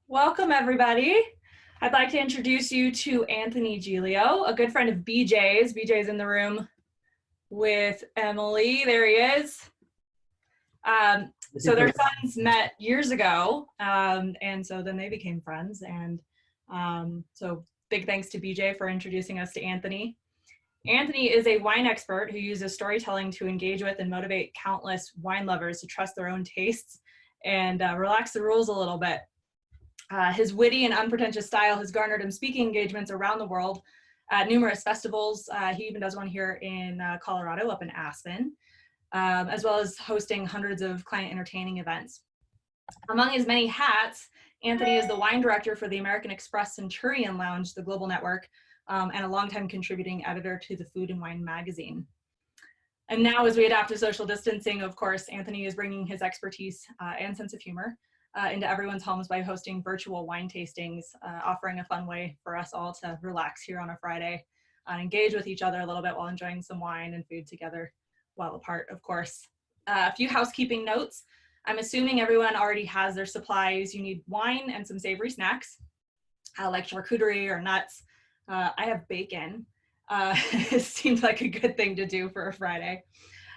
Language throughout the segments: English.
Welcome, everybody. I'd like to introduce you to Anthony Giglio, a good friend of BJ's. BJ's in the room with Emily. There he is. So their sons met years ago, and so then they became friends. And so big thanks to BJ for introducing us to Anthony. Anthony is a wine expert who uses storytelling to engage with and motivate countless wine lovers to trust their own tastes and relax the rules a little bit. His witty and unpretentious style has garnered him speaking engagements around the world at numerous festivals. He even does one here in Colorado, up in Aspen, as well as hosting hundreds of client entertaining events. Among his many hats, Anthony is the wine director for the American Express Centurion Lounge, the global network, and a longtime contributing editor to the Food and Wine magazine. And now, as we adapt to social distancing, of course, Anthony is bringing his expertise and sense of humor into everyone's homes by hosting virtual wine tastings, offering a fun way for us all to relax here on a Friday and engage with each other a little bit while enjoying some wine and food together while apart, of course. A few housekeeping notes. I'm assuming everyone already has their supplies. You need wine and some savory snacks, like charcuterie or nuts. I have bacon. It seems like a good thing to do for a Friday.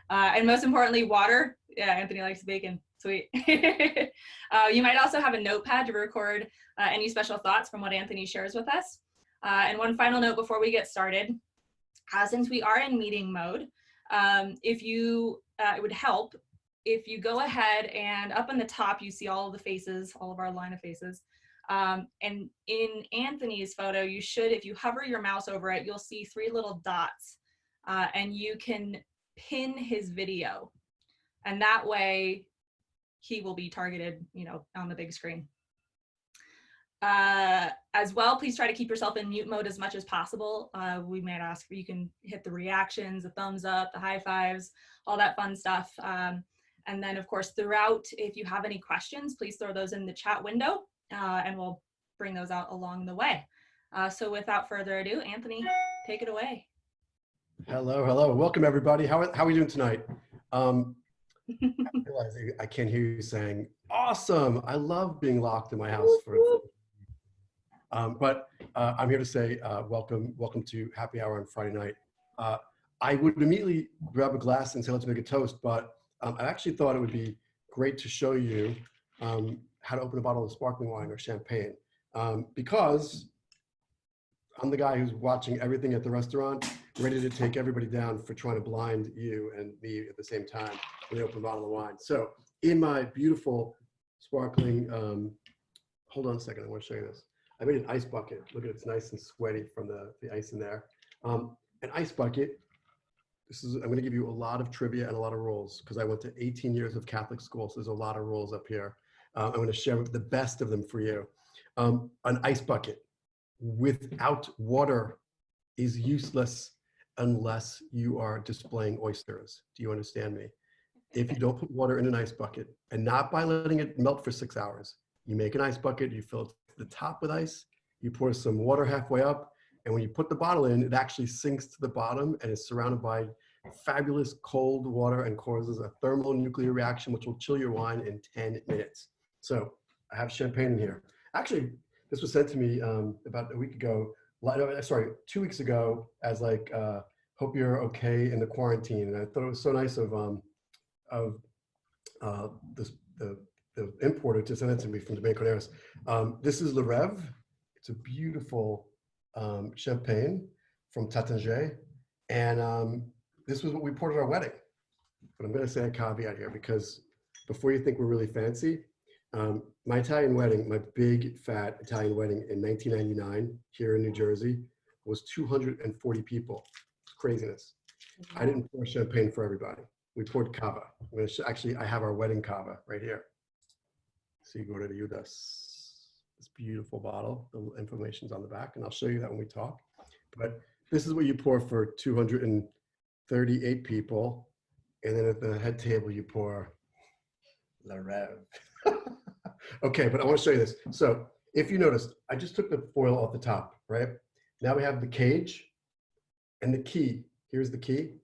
And most importantly, water. Yeah, Anthony likes bacon. Sweet. You might also have a notepad to record any special thoughts from what Anthony shares with us. And one final note before we get started, since we are in meeting mode, it would help if you go ahead and up in the top, you see all of the faces, all of our line of faces. And in Anthony's photo, you should, if you hover your mouse over it, you'll see 3 little dots, and you can pin his video. And that way he will be targeted, on the big screen. As well, please try to keep yourself in mute mode as much as possible. We might ask if you can hit the reactions, the thumbs up, the high fives, all that fun stuff. And then, of course, throughout, if you have any questions, please throw those in the chat window, and we'll bring those out along the way. So without further ado, Anthony, take it away. Hello. Welcome, everybody. How are we doing tonight? I realize I can't hear you saying, awesome. I love being locked in my house. But I'm here to say welcome to happy hour on Friday night. I would immediately grab a glass and say, let's make a toast. But I actually thought it would be great to show you how to open a bottle of sparkling wine or champagne, because I'm the guy who's watching everything at the restaurant, ready to take everybody down for trying to blind you and me at the same time when they open a bottle of wine. So in my beautiful sparkling, hold on a second, I want to show you this. I made an ice bucket. Look at it, it's nice and sweaty from the ice in there. An ice bucket, I'm going to give you a lot of trivia and a lot of rules because I went to 18 years of Catholic school, so there's a lot of rules up here. I'm going to share the best of them for you. An ice bucket without water is useless unless you are displaying oysters. Do you understand me? If you don't put water in an ice bucket, and not by letting it melt for 6 hours, you make an ice bucket, you fill it to the top with ice, you pour some water halfway up, and when you put the bottle in, it actually sinks to the bottom and is surrounded by fabulous cold water and causes a thermonuclear reaction, which will chill your wine in 10 minutes. So I have champagne in here. Actually, this was sent to me about a week ago, 2 weeks ago, as like, hope you're okay in the quarantine. And I thought it was so nice of the importer to send it to me from Domaine Carneros. This is Le Rêve. It's a beautiful champagne from Taittinger. And this was what we poured at our wedding. But I'm going to say a caveat here, because before you think we're really fancy, my Italian wedding, my big fat Italian wedding in 1999 here in New Jersey, was 240 people. It's craziness. I didn't pour champagne for everybody. We poured Cava. Actually, I have our wedding Cava right here. Siguro de Judas. This beautiful bottle. The information's on the back, and I'll show you that when we talk. But this is what you pour for 238 people. And then at the head table, you pour La Rêve. Okay, but I want to show you this. So if you noticed, I just took the foil off the top, right? Now we have the cage and the key. Here's the key.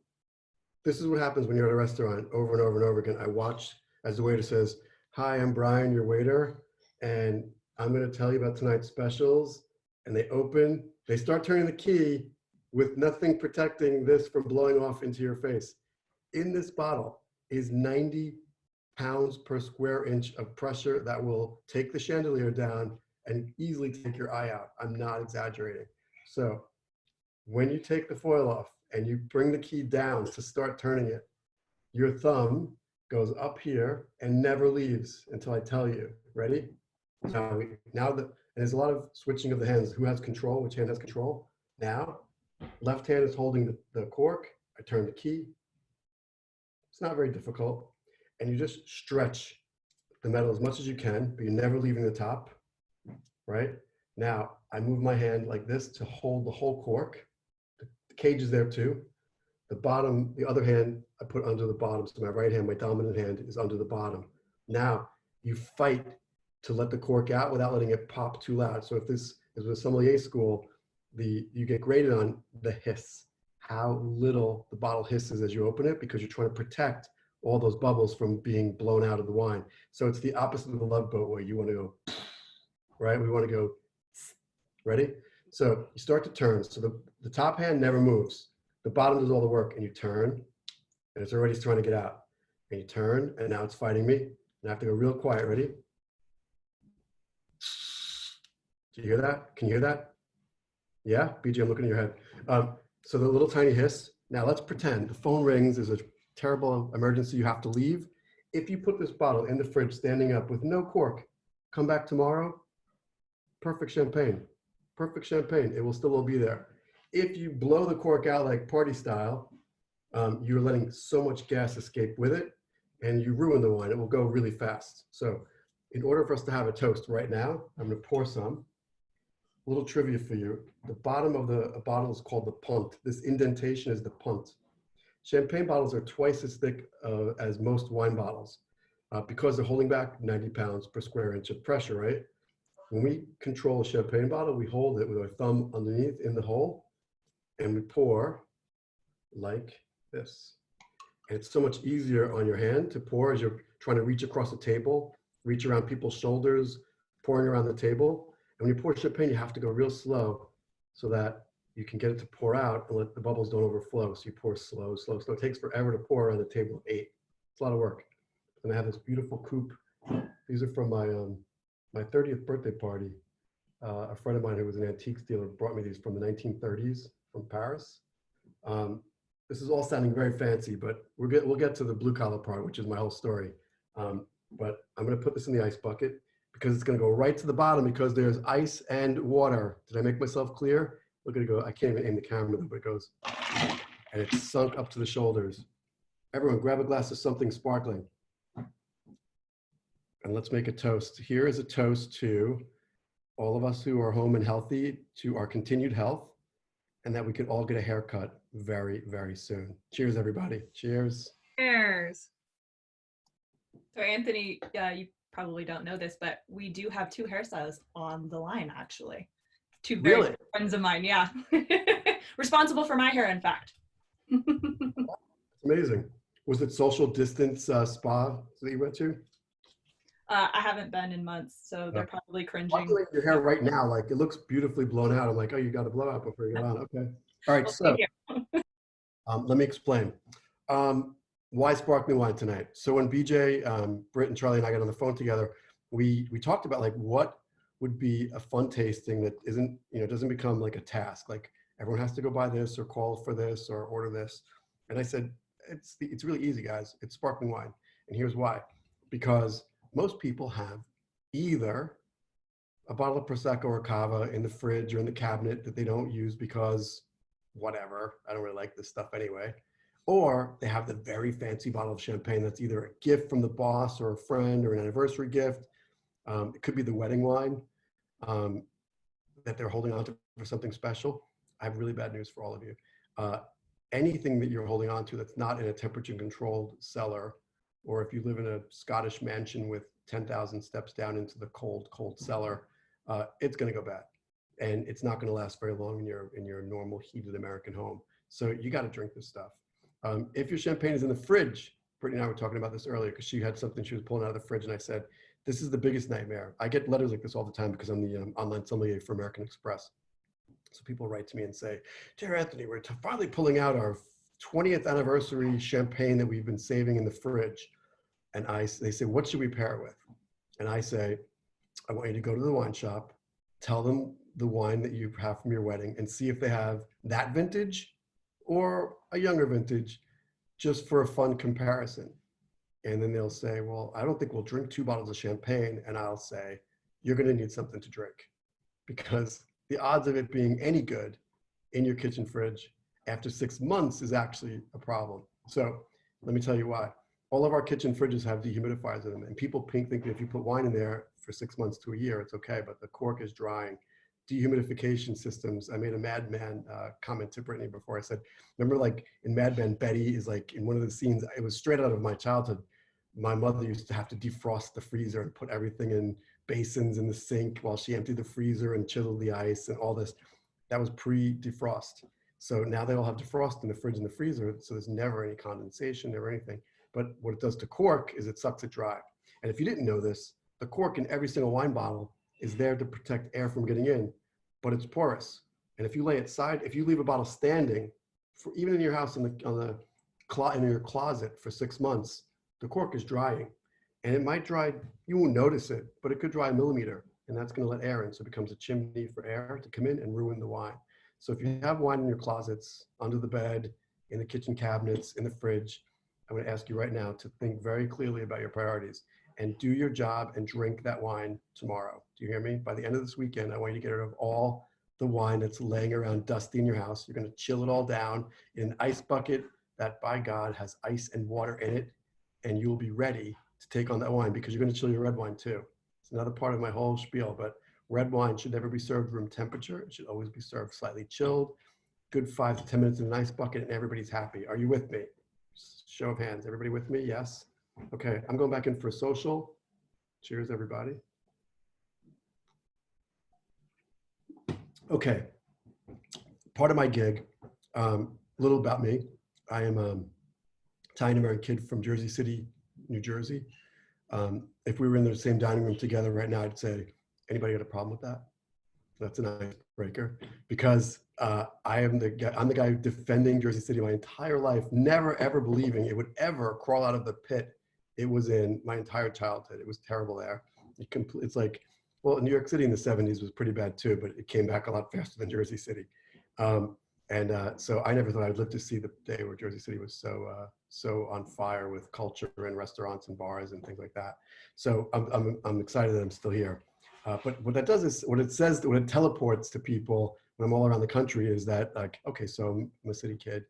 This is what happens when you're at a restaurant over and over and over again. I watch as the waiter says, hi, I'm Brian, your waiter. And I'm going to tell you about tonight's specials. And they start turning the key with nothing protecting this from blowing off into your face. In this bottle is 90 pounds per square inch of pressure that will take the chandelier down and easily take your eye out. I'm not exaggerating. So when you take the foil off and you bring the key down to start turning it, your thumb goes up here and never leaves until I tell you. Ready? And there's a lot of switching of the hands. Who has control? Which hand has control? Now, left hand is holding the cork. I turn the key. It's not very difficult. And you just stretch the metal as much as you can, but you're never leaving the top, right? Now, I move my hand like this to hold the whole cork. The cage is there too. The bottom, the other hand, I put under the bottom. So my right hand, my dominant hand, is under the bottom. Now, you fight to let the cork out without letting it pop too loud. So if this is with sommelier school, you get graded on the hiss, how little the bottle hisses as you open it, because you're trying to protect all those bubbles from being blown out of the wine. So it's the opposite of the Love Boat where you want to go, right? We want to go, ready? So you start to turn. So the top hand never moves. The bottom does all the work, and you turn, and it's already trying to get out. And you turn, and now it's fighting me. And I have to go real quiet. Ready? Do you hear that? Can you hear that? Yeah? BJ, I'm looking at your head. So the little tiny hiss. Now let's pretend the phone rings. There's a terrible emergency. You have to leave. If you put this bottle in the fridge standing up with no cork, come back tomorrow, perfect champagne. Perfect champagne. It will still all be there. If you blow the cork out like party style, you're letting so much gas escape with it, and you ruin the wine. It will go really fast. So in order for us to have a toast right now, I'm going to pour some. A little trivia for you. The bottom of a bottle is called the punt. This indentation is the punt. Champagne bottles are twice as thick as most wine bottles because they're holding back 90 pounds per square inch of pressure, right? When we control a champagne bottle, we hold it with our thumb underneath in the hole, and we pour like this. And it's so much easier on your hand to pour as you're trying to reach across the table, reach around people's shoulders, pouring around the table. And when you pour champagne, you have to go real slow so that you can get it to pour out and let the bubbles don't overflow. So you pour slow, slow, slow. It takes forever to pour around the table of 8. It's a lot of work. And I have this beautiful coupe. These are from my 30th birthday party. A friend of mine who was an antiques dealer brought me these from the 1930s from Paris. This is all sounding very fancy, but we'll get to the blue collar part, which is my whole story. But I'm going to put this in the ice bucket because it's going to go right to the bottom because there's ice and water. Did I make myself clear? Look at it go. I can't even aim the camera, but it goes, and it's sunk up to the shoulders. Everyone, grab a glass of something sparkling. And let's make a toast. Here is a toast to all of us who are home and healthy, to our continued health, and that we could all get a haircut very, very soon. Cheers, everybody. Cheers. Cheers. So Anthony, you probably don't know this, but we do have 2 hairstylists on the line, actually. 2 very good friends of mine, yeah. Responsible for my hair, in fact. Amazing. Was it social distance spa that you went to? I haven't been in months, so they're probably cringing. I'm doing your hair right now, like it looks beautifully blown out. I'm like, oh, you got a blowout before you get on. Okay. All right, so let me explain. Why sparkling wine tonight? So when BJ, Britt, and Charlie and I got on the phone together, we talked about like what would be a fun tasting that isn't, doesn't become like a task. Like everyone has to go buy this or call for this or order this. And I said, it's really easy, guys. It's sparkling wine. And here's why. Because most people have either a bottle of Prosecco or Cava in the fridge or in the cabinet that they don't use because whatever, I don't really like this stuff anyway. Or they have the very fancy bottle of champagne that's either a gift from the boss or a friend or an anniversary gift. It could be the wedding wine that they're holding on to for something special. I have really bad news for all of you. Anything that you're holding on to that's not in a temperature-controlled cellar, or if you live in a Scottish mansion with 10,000 steps down into the cold, cold cellar, it's going to go bad. And it's not going to last very long in your normal heated American home. So you got to drink this stuff. If your champagne is in the fridge, Brittany and I were talking about this earlier because she had something she was pulling out of the fridge, and I said, This is the biggest nightmare. I get letters like this all the time because I'm the online sommelier for American Express. So people write to me and say, "Dear Anthony, we're finally pulling out our 20th anniversary champagne that we've been saving in the fridge." And they say, "What should we pair it with?" And I say, "I want you to go to the wine shop, tell them the wine that you have from your wedding, and see if they have that vintage or a younger vintage, just for a fun comparison." And then they'll say, "Well, I don't think we'll drink 2 bottles of champagne." And I'll say, "You're going to need something to drink, because the odds of it being any good in your kitchen fridge after 6 months is actually a problem." So let me tell you why. All of our kitchen fridges have dehumidifiers in them, and people think that if you put wine in there for 6 months to a year, it's okay, but the cork is drying. Dehumidification systems. I made a Mad Men comment to Brittany before. I said, remember, like in Mad Men, Betty is like in one of the scenes, it was straight out of my childhood. My mother used to have to defrost the freezer and put everything in basins in the sink while she emptied the freezer and chilled the ice and all this. That was pre-defrost. So now they all have defrost in the fridge and the freezer, so there's never any condensation or anything. But what it does to cork is it sucks it dry. And if you didn't know this, the cork in every single wine bottle is there to protect air from getting in, but it's porous. And if you lay it side, if you leave a bottle standing, for even in your house in your closet for 6 months, the cork is drying. And it might dry, you won't notice it, but it could dry a millimeter, and that's going to let air in. So it becomes a chimney for air to come in and ruin the wine. So if you have wine in your closets, under the bed, in the kitchen cabinets, in the fridge, I'm going to ask you right now to think very clearly about your priorities and do your job and drink that wine tomorrow. Do you hear me? By the end of this weekend, I want you to get rid of all the wine that's laying around dusty in your house. You're going to chill it all down in an ice bucket that, by God, has ice and water in it, and you will be ready to take on that wine, because you're going to chill your red wine too. It's another part of my whole spiel, but red wine should never be served room temperature. It should always be served slightly chilled, good 5 to 10 minutes in an ice bucket, and everybody's happy. Are you with me? Show of hands. Everybody with me? Yes? Okay, I'm going back in for a social. Cheers, everybody. Okay, part of my gig, a little about me. I am an Italian-American kid from Jersey City, New Jersey. If we were in the same dining room together right now, I'd say, anybody got a problem with that? That's an icebreaker, because I'm the guy defending Jersey City my entire life, never ever believing it would ever crawl out of the pit it was in my entire childhood. It was terrible there. It's like, well, New York City in the 70s was pretty bad too, but it came back a lot faster than Jersey City. So I never thought I'd live to see the day where Jersey City was so on fire with culture and restaurants and bars and things like that. So I'm excited that I'm still here. But what that does is, what it teleports to people when I'm all around the country is that, like, okay, so I'm a city kid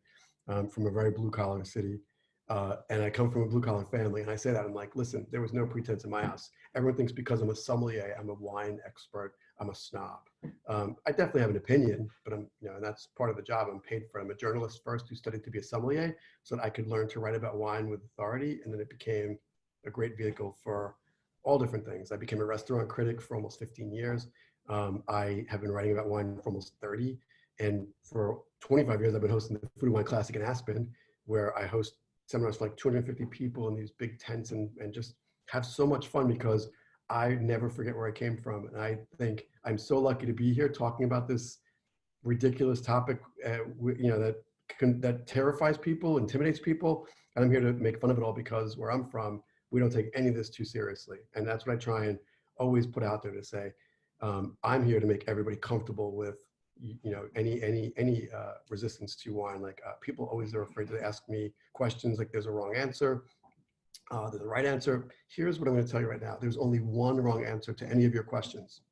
from a very blue collar city. And I come from a blue collar family, and I say that, I'm like, listen, there was no pretense in my house. Everyone thinks because I'm a sommelier, I'm a wine expert, I'm a snob. I definitely have an opinion, but and that's part of the job. I'm paid for. I'm a journalist first who studied to be a sommelier so that I could learn to write about wine with authority, and then it became a great vehicle for all different things. I became a restaurant critic for almost 15 years. I have been writing about wine for almost 30, and for 25 years, I've been hosting the Food and Wine Classic in Aspen, where I host seminars for like 250 people in these big tents, and just have so much fun because I never forget where I came from. And I think I'm so lucky to be here talking about this ridiculous topic, that terrifies people, intimidates people. And I'm here to make fun of it all, because where I'm from, we don't take any of this too seriously. And that's what I try and always put out there to say, I'm here to make everybody comfortable with any resistance to wine. Like people always are afraid to ask me questions like there's a wrong answer, there's a right answer. Here's what I'm going to tell you right now. There's only one wrong answer to any of your questions,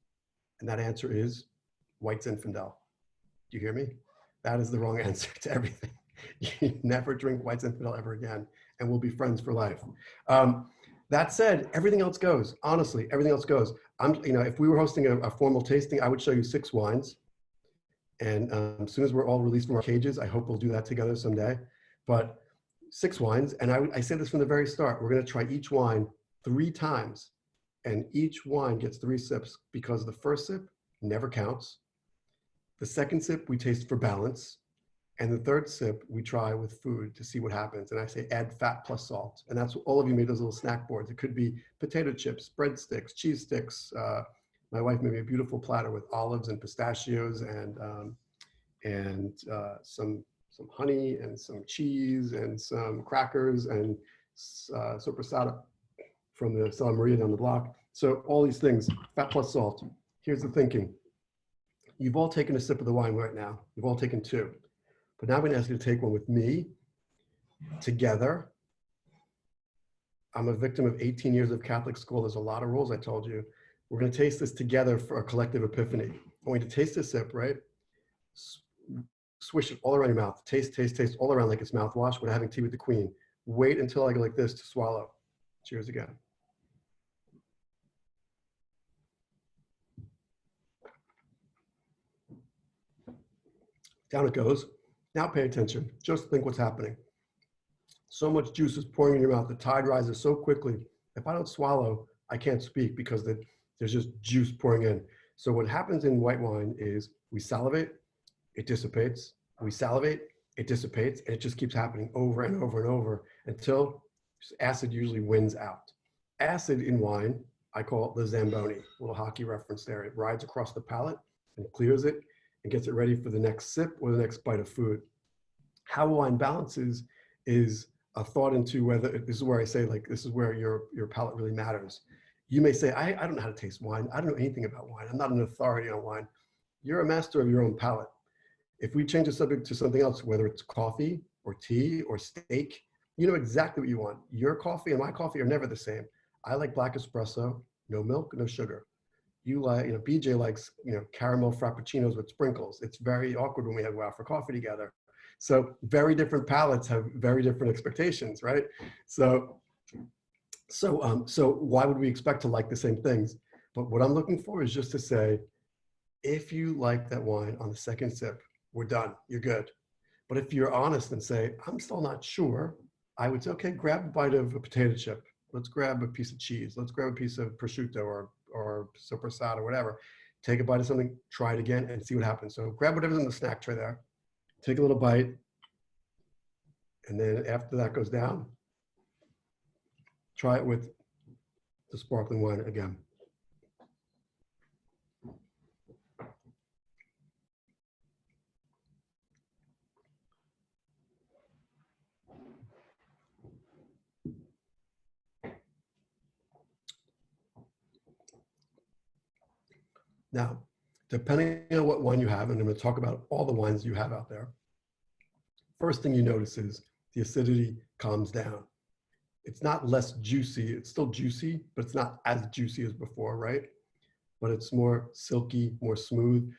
and that answer is white Zinfandel. Do you hear me? That is the wrong answer to everything. You never drink white Zinfandel ever again, and we'll be friends for life. That said, everything else goes. Honestly, everything else goes. If we were hosting a formal tasting, I would show you 6 wines. And as soon as we're all released from our cages, I hope we'll do that together someday. But 6 wines, and I said this from the very start, we're going to try each wine 3 times, and each wine gets 3 sips, because the first sip never counts. The second sip we taste for balance, And the third sip, we try with food to see what happens. And I say add fat plus salt. And that's what all of you made those little snack boards. It could be potato chips, breadsticks, cheese sticks. My wife made me a beautiful platter with olives and pistachios and some honey and some cheese and some crackers and sopressata from the Santa Maria down the block. So all these things, fat plus salt. Here's the thinking. You've all taken a sip of the wine right now. You've all taken two. But now I'm going to ask you to take one with me together. I'm a victim of 18 years of Catholic school. There's a lot of rules, I told you. We're going to taste this together for a collective epiphany. I want you to taste this sip, right? Swish it all around your mouth. Taste, taste, taste all around like it's mouthwash when having tea with the Queen. Wait until I go like this to swallow. Cheers again. Down it goes. Now pay attention. Just think what's happening. So much juice is pouring in your mouth. The tide rises so quickly. If I don't swallow, I can't speak because there's just juice pouring in. So what happens in white wine is we salivate, it dissipates. We salivate, it dissipates, and it just keeps happening over and over and over until acid usually wins out. Acid in wine, I call it the Zamboni, little hockey reference there. It rides across the palate and clears it and gets it ready for the next sip or the next bite of food. How wine balances is a thought into whether, this is where I say, like, this is where your palate really matters. You may say, I don't know how to taste wine. I don't know anything about wine. I'm not an authority on wine. You're a master of your own palate. If we change the subject to something else, whether it's coffee or tea or steak, you know exactly what you want. Your coffee and my coffee are never the same. I like black espresso, no milk, no sugar. You like, BJ likes, caramel frappuccinos with sprinkles. It's very awkward when we go out for coffee together. So very different palates have very different expectations, right? So why would we expect to like the same things? But what I'm looking for is just to say, if you like that wine on the second sip, we're done, you're good. But if you're honest and say, I'm still not sure, I would say, okay, grab a bite of a potato chip. Let's grab a piece of cheese. Let's grab a piece of prosciutto or sopressata or whatever. Take a bite of something, try it again and see what happens. So grab whatever's in the snack tray there, take a little bite. And then after that goes down, try it with the sparkling wine again. Now, depending on what wine you have, and I'm going to talk about all the wines you have out there, first thing you notice is the acidity calms down. It's not less juicy. It's still juicy, but it's not as juicy as before, right? But it's more silky, more smooth.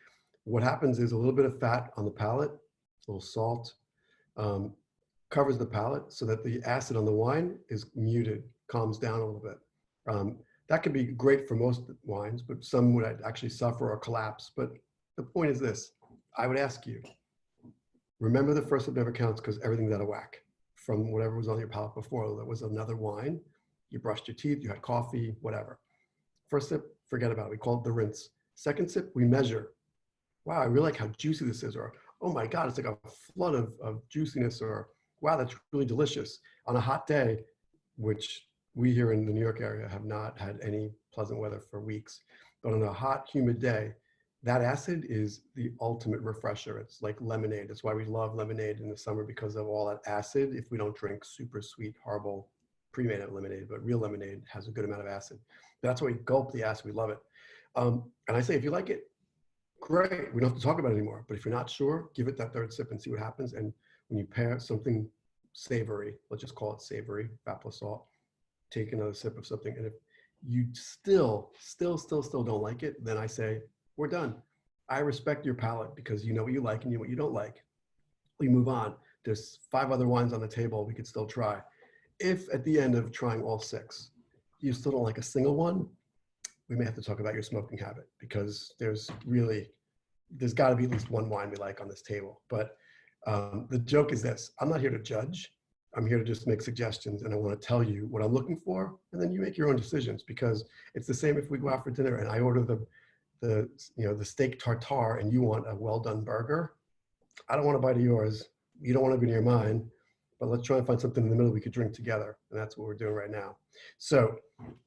What happens is a little bit of fat on the palate, a little salt, covers the palate so that the acid on the wine is muted, calms down a little bit. That could be great for most wines, but some would actually suffer or collapse. But the point is this, I would ask you, remember the first sip never counts because everything's out of whack from whatever was on your palate before. That was another wine, you brushed your teeth, you had coffee, whatever. First sip, forget about it. We call it the rinse. Second sip, we measure. Wow, I really like how juicy this is, or oh my God, it's like a flood of juiciness, or wow, that's really delicious. On a hot day, which we here in the New York area have not had any pleasant weather for weeks, but on a hot, humid day, that acid is the ultimate refresher. It's like lemonade. That's why we love lemonade in the summer, because of all that acid. If we don't drink super sweet, horrible, pre-made lemonade, but real lemonade has a good amount of acid. That's why we gulp the acid, we love it. And I say, if you like it, great, we don't have to talk about it anymore. But if you're not sure, give it that third sip and see what happens. And when you pair something savory, let's just call it savory, fat plus salt, take another sip of something. And if you still don't like it, then I say, we're done. I respect your palate because you know what you like and you know what you don't like. We move on. There's 5 other wines on the table we could still try. If at the end of trying all 6, you still don't like a single one, we may have to talk about your smoking habit, because there's got to be at least one wine we like on this table. But the joke is this, I'm not here to judge. I'm here to just make suggestions, and I want to tell you what I'm looking for, and then you make your own decisions, because it's the same if we go out for dinner and I order the steak tartare and you want a well-done burger. I don't want to bite of yours. You don't want to go near mine, but let's try and find something in the middle we could drink together. And that's what we're doing right now. So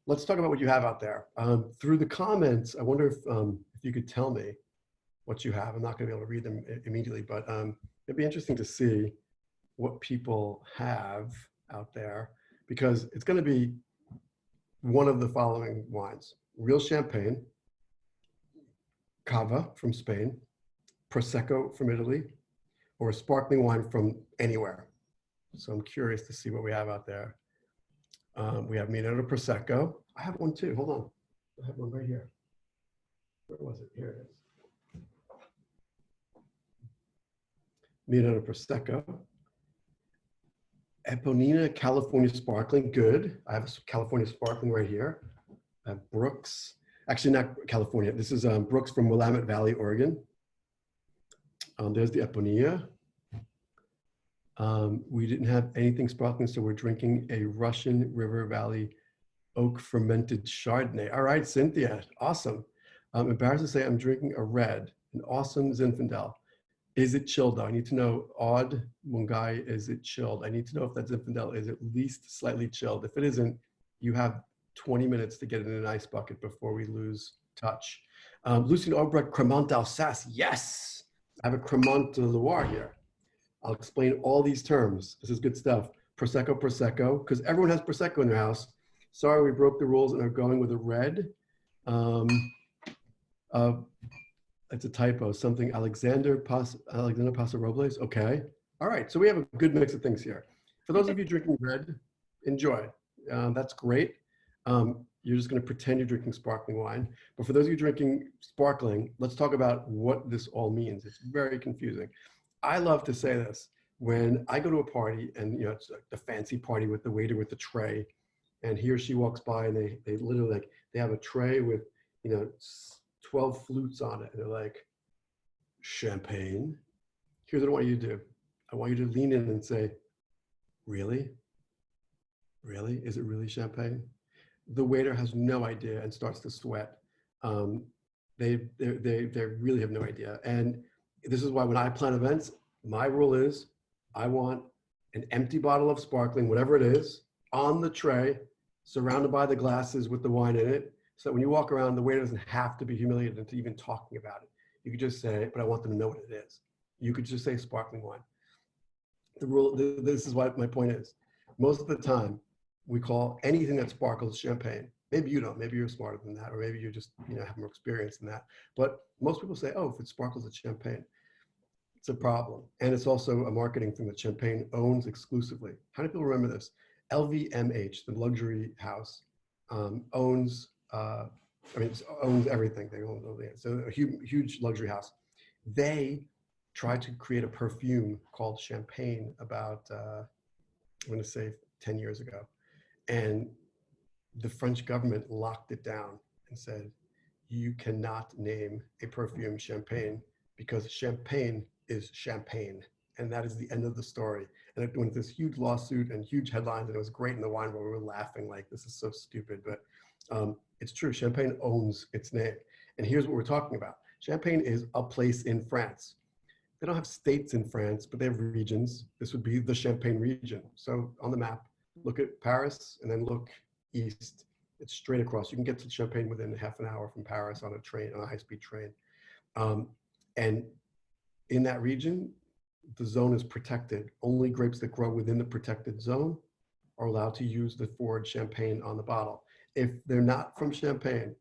let's talk about what you have out there. Through the comments, I wonder if you could tell me what you have. I'm not going to be able to read them immediately, but it'd be interesting to see what people have out there, because it's going to be one of the following wines: real champagne, Cava from Spain, Prosecco from Italy, or a sparkling wine from anywhere. So I'm curious to see what we have out there. We have Minota Prosecco. I have one too. Hold on. I have one right here. Where was it? Here it is. Minota Prosecco. Eponina California Sparkling. Good. I have a California Sparkling right here. I have Brooks. Actually, not California. This is Brooks from Willamette Valley, Oregon. There's the Eponina. We didn't have anything sparkling, so we're drinking a Russian River Valley oak fermented Chardonnay. All right, Cynthia, awesome. I'm embarrassed to say I'm drinking a red, an awesome Zinfandel. Is it chilled though? I need to know, Odd Mungai, is it chilled? I need to know if that Zinfandel is at least slightly chilled. If it isn't, you have 20 minutes to get it in an ice bucket before we lose touch. Lucien Aubrecht, Cremant d'Alsace, yes! I have a Cremant de Loire here. I'll explain all these terms. This is good stuff. Prosecco, Prosecco, because everyone has Prosecco in their house. Sorry, we broke the rules and are going with a red. It's a typo, something Alexander Paso-Robles, okay. All right, so we have a good mix of things here. For those of you drinking red, enjoy. That's great. You're just gonna pretend you're drinking sparkling wine. But for those of you drinking sparkling, let's talk about what this all means. It's very confusing. I love to say this. When I go to a party and it's like the fancy party with the waiter with the tray, and he or she walks by and they literally they have a tray with 12 flutes on it, and they're like, champagne. Here's what I want you to do. I want you to lean in and say, really? Really? Is it really champagne? The waiter has no idea and starts to sweat. They really have no idea. And this is why when I plan events, my rule is I want an empty bottle of sparkling, whatever it is, on the tray, surrounded by the glasses with the wine in it. So that when you walk around, the waiter doesn't have to be humiliated into even talking about it. You could just say, but I want them to know what it is. You could just say sparkling wine. The rule, this is what my point is. Most of the time, we call anything that sparkles champagne. Maybe you don't, maybe you're smarter than that, or maybe you just have more experience than that. But most people say, oh, if it sparkles, it's champagne. It's a problem. And it's also a marketing thing that Champagne owns exclusively. How many people remember this? LVMH, the luxury house, owns everything. They own so a huge luxury house. They tried to create a perfume called Champagne about, I'm going to say 10 years ago. And the French government locked it down and said, you cannot name a perfume Champagne because champagne is champagne. And that is the end of the story. And it went this huge lawsuit and huge headlines, and it was great in the wine world. We were laughing like, this is so stupid, but it's true. Champagne owns its name. And here's what we're talking about. Champagne is a place in France. They don't have states in France, but they have regions. This would be the Champagne region. So on the map, look at Paris and then look east. It's straight across. You can get to Champagne within half an hour from Paris on a train, on a high-speed train. And in that region, the zone is protected. Only grapes that grow within the protected zone are allowed to use the forward Champagne on the bottle. If they're not from Champagne,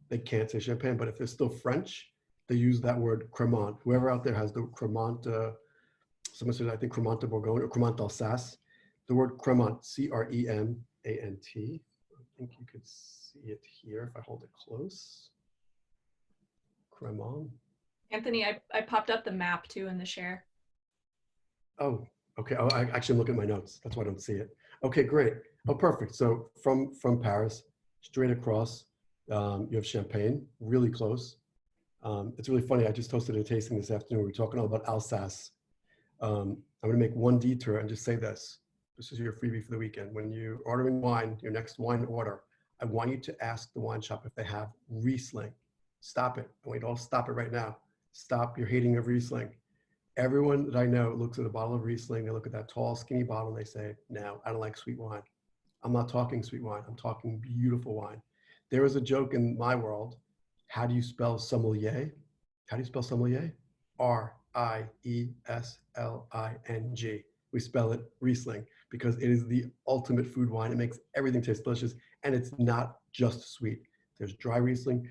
they can't say Champagne, but if they're still French, they use that word Cremant. Whoever out there has the Cremant, someone said, I think Cremant de Bourgogne or Cremant d'Alsace, the word Cremant, C-R-E-M-A-N-T. I think you could see it here if I hold it close. Cremant. Anthony, I popped up the map too in the share. Oh, okay. Oh, I actually look at my notes. That's why I don't see it. Okay, great. Oh, perfect. So from Paris, straight across, you have Champagne, really close. It's really funny. I just hosted a tasting this afternoon. We were talking all about Alsace. I'm going to make one detour and just say this. This is your freebie for the weekend. When you're ordering wine, your next wine order, I want you to ask the wine shop if they have Riesling. Stop it. I want you to all stop it right now. Stop your hating of Riesling. Everyone that I know looks at a bottle of Riesling, they look at that tall, skinny bottle, and they say, no, I don't like sweet wine. I'm not talking sweet wine. I'm talking beautiful wine. There is a joke in my world. How do you spell sommelier? How do you spell sommelier? R-I-E-S-L-I-N-G. We spell it Riesling because it is the ultimate food wine. It makes everything taste delicious, and it's not just sweet. There's dry Riesling.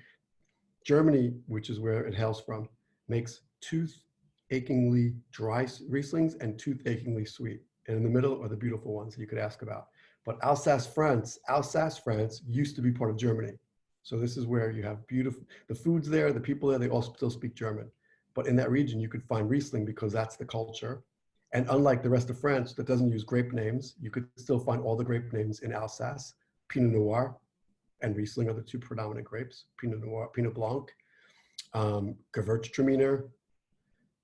Germany, which is where it hails from, makes tooth-achingly dry Rieslings and tooth-achingly sweet. And in the middle are the beautiful ones that you could ask about. But Alsace, France used to be part of Germany. So this is where you have beautiful, the food's there, the people there, they all still speak German. But in that region, you could find Riesling because that's the culture. And unlike the rest of France that doesn't use grape names, you could still find all the grape names in Alsace. Pinot Noir and Riesling are the two predominant grapes. Pinot Noir, Pinot Blanc, Gewürztraminer,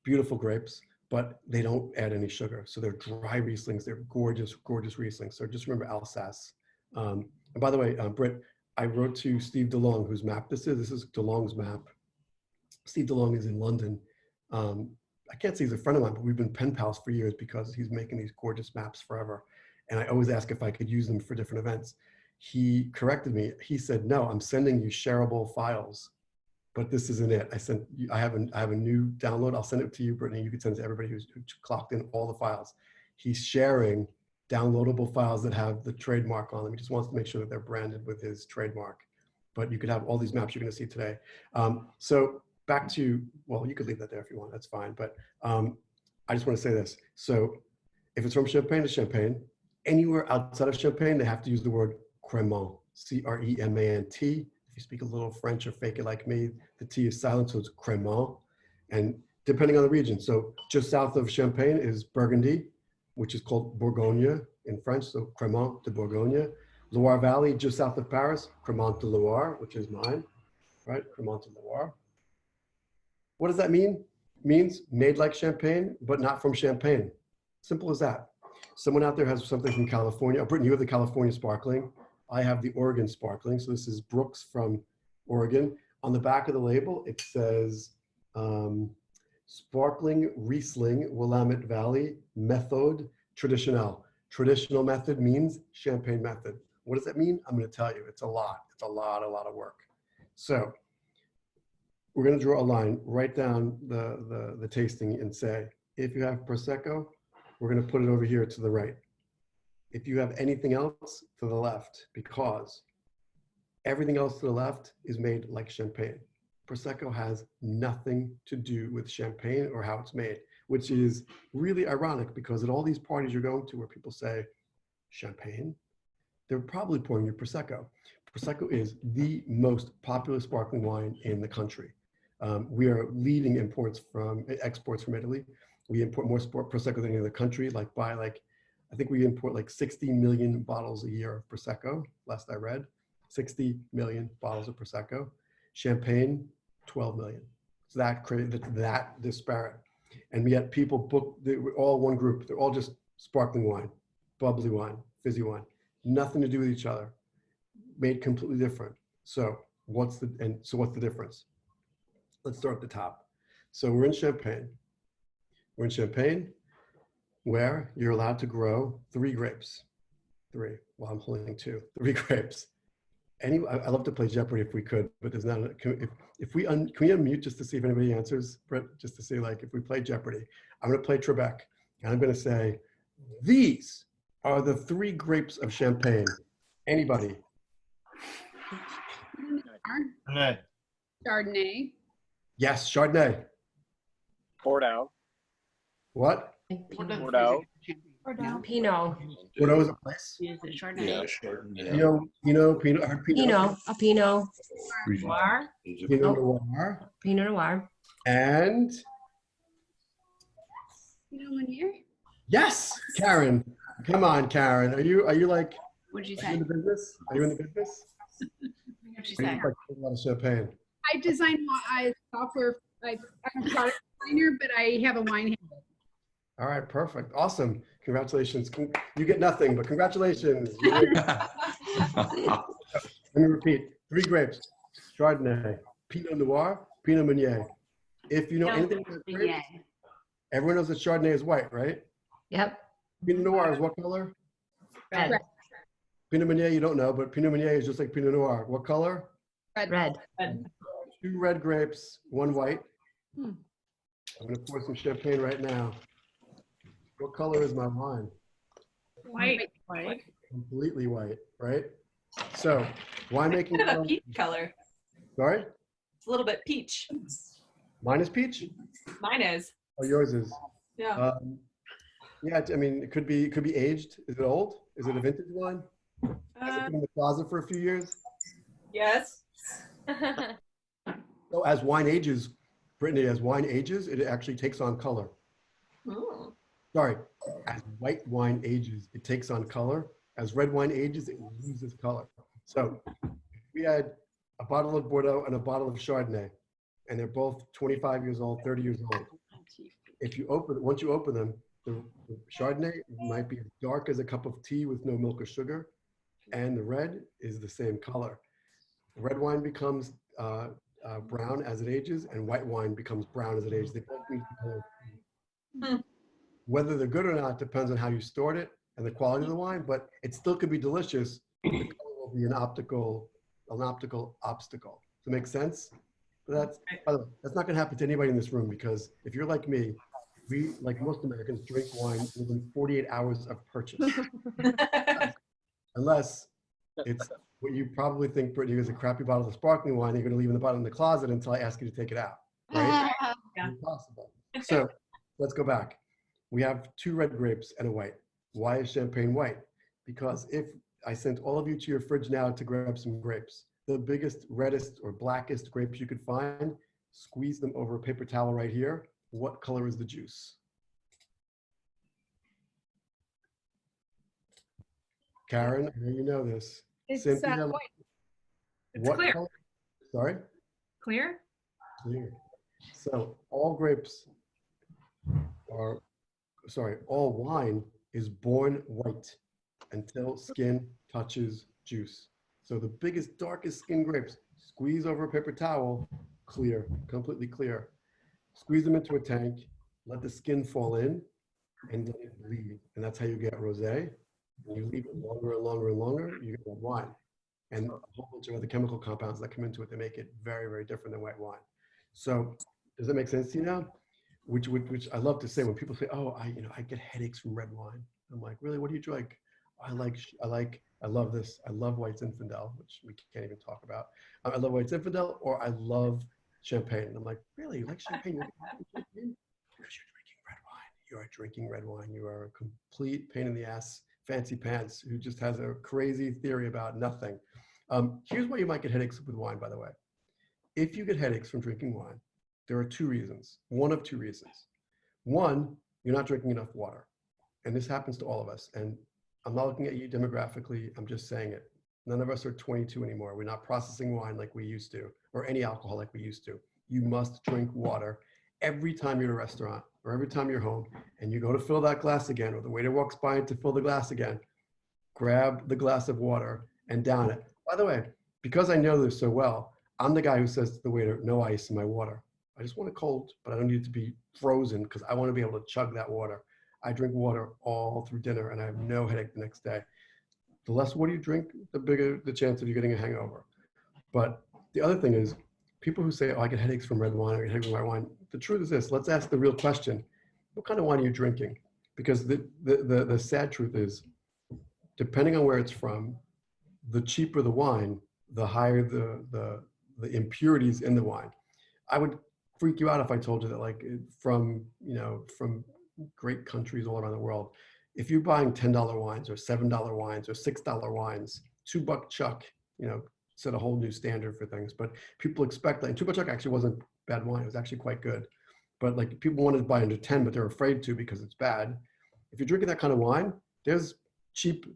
beautiful grapes, but they don't add any sugar. So they're dry Rieslings. They're gorgeous, gorgeous Rieslings. So just remember Alsace. And by the way, Britt, I wrote to Steve DeLong, whose map this is. This is DeLong's map. Steve DeLong is in London. I can't say he's a friend of mine, but we've been pen pals for years because he's making these gorgeous maps forever. And I always ask if I could use them for different events. He corrected me. He said, no, I'm sending you shareable files, but this isn't it. I have a new download. I'll send it to you, Brittany. You can send it to everybody who's clocked in all the files. He's sharing downloadable files that have the trademark on them. He just wants to make sure that they're branded with his trademark. But you could have all these maps you're going to see today. So back to, well, you could leave that there if you want. That's fine. But I just want to say this. So if it's from Champagne to Champagne, anywhere outside of Champagne, they have to use the word Cremant, C-R-E-M-A-N-T. If you speak a little French or fake it like me, the T is silent, so it's Cremant. And depending on the region, so just south of Champagne is Burgundy, which is called Bourgogne in French, so Cremant de Bourgogne. Loire Valley, just south of Paris, Cremant de Loire, which is mine, right? Cremant de Loire. What does that mean? It means made like Champagne, but not from Champagne. Simple as that. Someone out there has something from California. Brittany, you have the California sparkling. I have the Oregon sparkling. So this is Brooks from Oregon. On the back of the label, it says Sparkling Riesling, Willamette Valley, Methode Traditionnelle. Traditional method means Champagne method. What does that mean? I'm going to tell you. It's a lot. It's a lot of work. So we're going to draw a line right down the tasting and say, if you have Prosecco, we're going to put it over here to the right. If you have anything else, to the left, because everything else to the left is made like Champagne. Prosecco has nothing to do with Champagne or how it's made, which is really ironic because at all these parties you're going to where people say Champagne, they're probably pouring you Prosecco. Prosecco is the most popular sparkling wine in the country. We are leading exports from Italy. We import more Prosecco than any other country, I think we import like 60 million bottles a year of Prosecco, last I read. 60 million bottles of Prosecco. Champagne, 12 million. It's that disparate. And yet people book, we're all one group. They're all just sparkling wine, bubbly wine, fizzy wine. Nothing to do with each other. Made completely different. So what's the difference? Let's start at the top. So we're in Champagne. We're in Champagne, where you're allowed to grow 3 grapes. 3, well, I'm holding 2, 3 grapes. I love to play Jeopardy if we could, but there's not, can we unmute just to see if anybody answers, Brett, just to see like if we play Jeopardy. I'm gonna play Trebek, and I'm gonna say, these are the 3 grapes of Champagne. Anybody? Chardonnay. Yes, Chardonnay. Bordeaux. What? Bordeaux. Pinot. Bordeaux is a place. Chardonnay. Pinot. I heard Pinot. A Pinot. Noir. Pinot Noir. Pinot Noir. And Pinot Meunier. yes, Karen. Come on, Karen. Are you like? What'd you Are say? you in the business? Are you in the business? What'd you Are say? you like a lot of champagne? I design software. I'm a product designer, but I have a wine handle. All right, perfect. Awesome. Congratulations. You get nothing, but congratulations. Let me repeat. 3 grapes. Chardonnay, Pinot Noir, Pinot Meunier. If you know anything about grapes, Everyone knows that Chardonnay is white, right? Yep. Pinot Noir is what color? Red. Pinot Meunier, you don't know, but Pinot Meunier is just like Pinot Noir. What color? Red. Red. 2 red grapes, 1 white. Hmm. I'm gonna pour some champagne right now. What color is my wine? White. White. Completely white, right? So, winemaking. Kind of a peach color. Sorry? It's a little bit peach. Mine is peach? Mine is. Oh, yours is. Yeah. Yeah, I mean, it could be aged. Is it old? Is it a vintage wine? Has it been in the closet for a few years? Yes. So as wine ages, Brittany, as wine ages, it actually takes on color. Ooh. Sorry, as white wine ages, it takes on color. As red wine ages, it loses color. So we had a bottle of Bordeaux and a bottle of Chardonnay, and they're both 25 years old, 30 years old. If you once you open them, the Chardonnay might be as dark as a cup of tea with no milk or sugar, and the red is the same color. Red wine becomes brown as it ages, and white wine becomes brown as it ages. They both need color. Hmm. Whether they're good or not depends on how you stored it and the quality of the wine, but it still could be delicious. The color will be an optical obstacle. Does that make sense? But by the way, that's not going to happen to anybody in this room, because if you're like me, we, like most Americans, drink wine within 48 hours of purchase. Unless it's what you probably think, Brittany, is a crappy bottle of sparkling wine you're going to leave in the bottom of the closet until I ask you to take it out, right? Yeah. Impossible. So let's go back. We have 2 red grapes and a white. Why is champagne white? Because if I sent all of you to your fridge now to grab some grapes, the biggest, reddest, or blackest grapes you could find, squeeze them over a paper towel right here. What color is the juice? Karen, I know you know this. It's Cynthia, white. It's what clear. color? Sorry? Clear? Clear. So all grapes are, sorry, all wine is born white until skin touches juice. So the biggest, darkest skin grapes, squeeze over a paper towel, clear, completely clear. Squeeze them into a tank, let the skin fall in, and let it bleed. And that's how you get rosé. When you leave it longer and longer and longer, you get red wine. And a whole bunch of other chemical compounds that come into it that make it very, very different than white wine. So does that make sense to you now? Which I love to say when people say, "Oh, I get headaches from red wine." I'm like, "Really? What do you drink?" I love this. I love White Zinfandel, which we can't even talk about. I love White Zinfandel, or I love champagne. And I'm like, "Really? You like champagne? Because you're drinking red wine. You are drinking red wine. You are a complete pain in the ass, fancy pants who just has a crazy theory about nothing." Here's why you might get headaches with wine, by the way. If you get headaches from drinking wine, there are 2 reasons. One of 2 reasons. One, you're not drinking enough water. And this happens to all of us. And I'm not looking at you demographically. I'm just saying it. None of us are 22 anymore. We're not processing wine like we used to, or any alcohol like we used to. You must drink water every time you're at a restaurant or every time you're home and you go to fill that glass again, or the waiter walks by to fill the glass again. Grab the glass of water and down it. By the way, because I know this so well, I'm the guy who says to the waiter, "No ice in my water. I just want it cold, but I don't need it to be frozen because I want to be able to chug that water." I drink water all through dinner and I have no headache the next day. The less water you drink, the bigger the chance of you getting a hangover. But the other thing is, people who say, "Oh, I get headaches from red wine, I get headaches from white wine." The truth is this: let's ask the real question: what kind of wine are you drinking? Because the sad truth is, depending on where it's from, the cheaper the wine, the higher the impurities in the wine. I would freak you out if I told you that, like, from great countries all around the world, if you're buying $10 wines or $7 wines or $6 wines, $2 Chuck, set a whole new standard for things. But people expect that. And $2 Chuck actually wasn't bad wine. It was actually quite good. But like, people wanted to buy under 10, but they're afraid to because it's bad. If you're drinking that kind of wine, there's cheap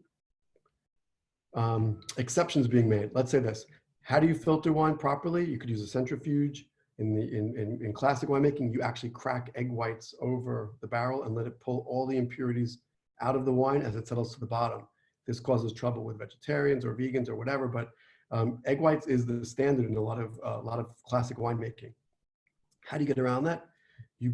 exceptions being made. Let's say this: how do you filter wine properly? You could use a centrifuge. In classic winemaking, you actually crack egg whites over the barrel and let it pull all the impurities out of the wine as it settles to the bottom. This causes trouble with vegetarians or vegans or whatever, but egg whites is the standard in a lot of classic winemaking. How do you get around that? you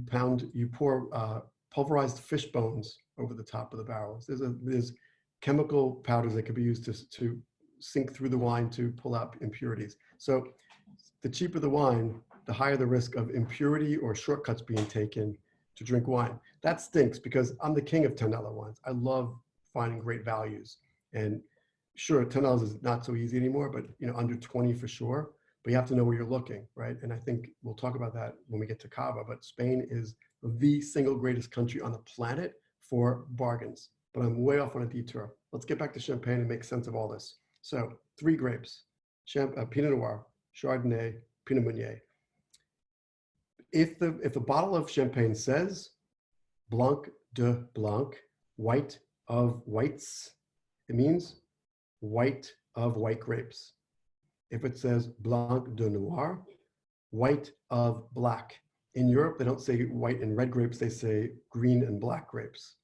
pour pulverized fish bones over the top of the barrels. There's chemical powders that could be used to sink through the wine to pull out impurities. So the cheaper the wine, the higher the risk of impurity or shortcuts being taken to drink wine. That stinks because I'm the king of $10 wines. I love finding great values. And sure, $10 is not so easy anymore, but under 20 for sure. But you have to know where you're looking, right? And I think we'll talk about that when we get to Cava, but Spain is the single greatest country on the planet for bargains. But I'm way off on a detour. Let's get back to Champagne and make sense of all this. So 3 grapes, Pinot Noir, Chardonnay, Pinot Meunier. If the bottle of Champagne says Blanc de Blanc, white of whites, it means white of white grapes. If it says Blanc de Noir, white of black. In Europe, they don't say white and red grapes, they say green and black grapes.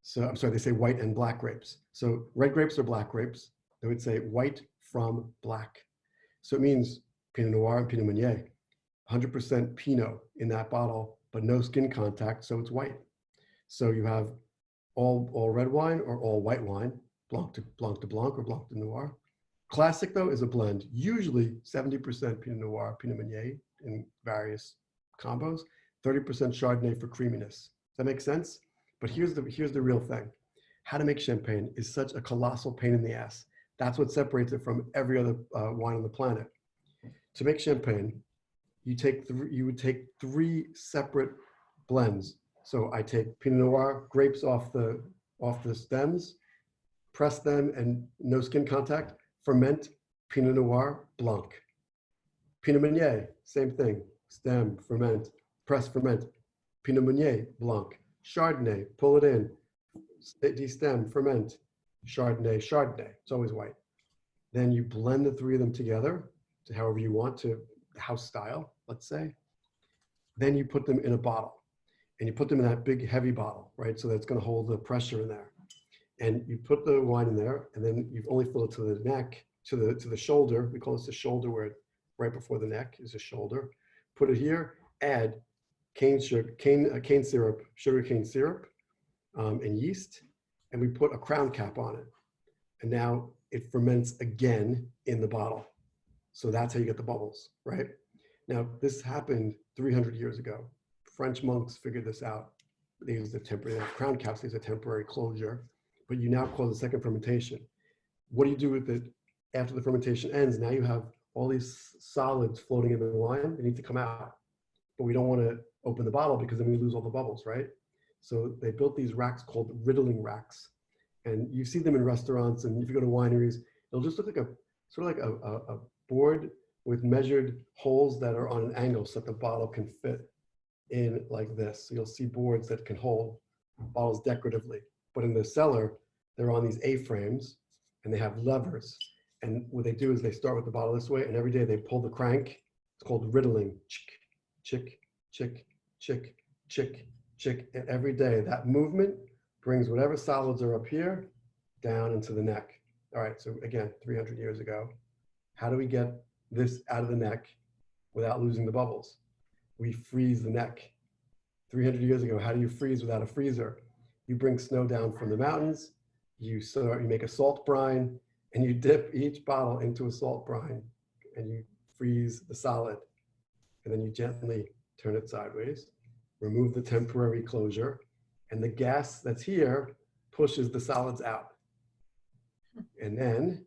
So, I'm sorry, they say white and black grapes. So red grapes are black grapes. They would say white from black. So it means Pinot Noir and Pinot Meunier, 100% Pinot in that bottle, but no skin contact, so it's white. So you have all red wine or all white wine, Blanc de Blanc or Blanc de Noir. Classic though is a blend, usually 70% Pinot Noir, Pinot Meunier in various combos, 30% Chardonnay for creaminess. Does that make sense? But here's the real thing. How to make champagne is such a colossal pain in the ass. That's what separates it from every other wine on the planet. To make champagne, you would take 3 separate blends. So I take Pinot Noir grapes off the stems, press them and no skin contact, ferment Pinot Noir Blanc. Pinot Meunier, same thing, stem, ferment, press, ferment, Pinot Meunier Blanc. Chardonnay, pull it in, destem, ferment, Chardonnay, it's always white. Then you blend the 3 of them together to however you want, to house style, let's say. Then you put them in a bottle, and you put them in that big heavy bottle, right? So that's gonna hold the pressure in there. And you put the wine in there, and then you only fill it to the neck, to the shoulder. We call this the shoulder, where right before the neck is the shoulder. Put it here, add cane syrup, sugarcane syrup, and yeast, and we put a crown cap on it. And now it ferments again in the bottle. So that's how you get the bubbles, right? Now, this happened 300 years ago. French monks figured this out. They used crown caps, they use a temporary closure, but you now call it second fermentation. What do you do with it after the fermentation ends? Now you have all these solids floating in the wine, they need to come out. But we don't want to open the bottle because then we lose all the bubbles, right? So they built these racks called riddling racks. And you see them in restaurants, and if you go to wineries, it'll just look like a board with measured holes that are on an angle so that the bottle can fit in like this. So you'll see boards that can hold bottles decoratively. But in the cellar, they're on these A-frames, and they have levers. And what they do is they start with the bottle this way, and every day they pull the crank. It's called riddling. Chick, chick, chick, chick, chick, chick. And every day that movement brings whatever solids are up here down into the neck. All right, so again, 300 years ago, how do we get this out of the neck without losing the bubbles? We freeze the neck. 300 years ago, how do you freeze without a freezer? You bring snow down from the mountains, you make a salt brine, and you dip each bottle into a salt brine, and you freeze the solid. And then you gently turn it sideways, remove the temporary closure, and the gas that's here pushes the solids out. And then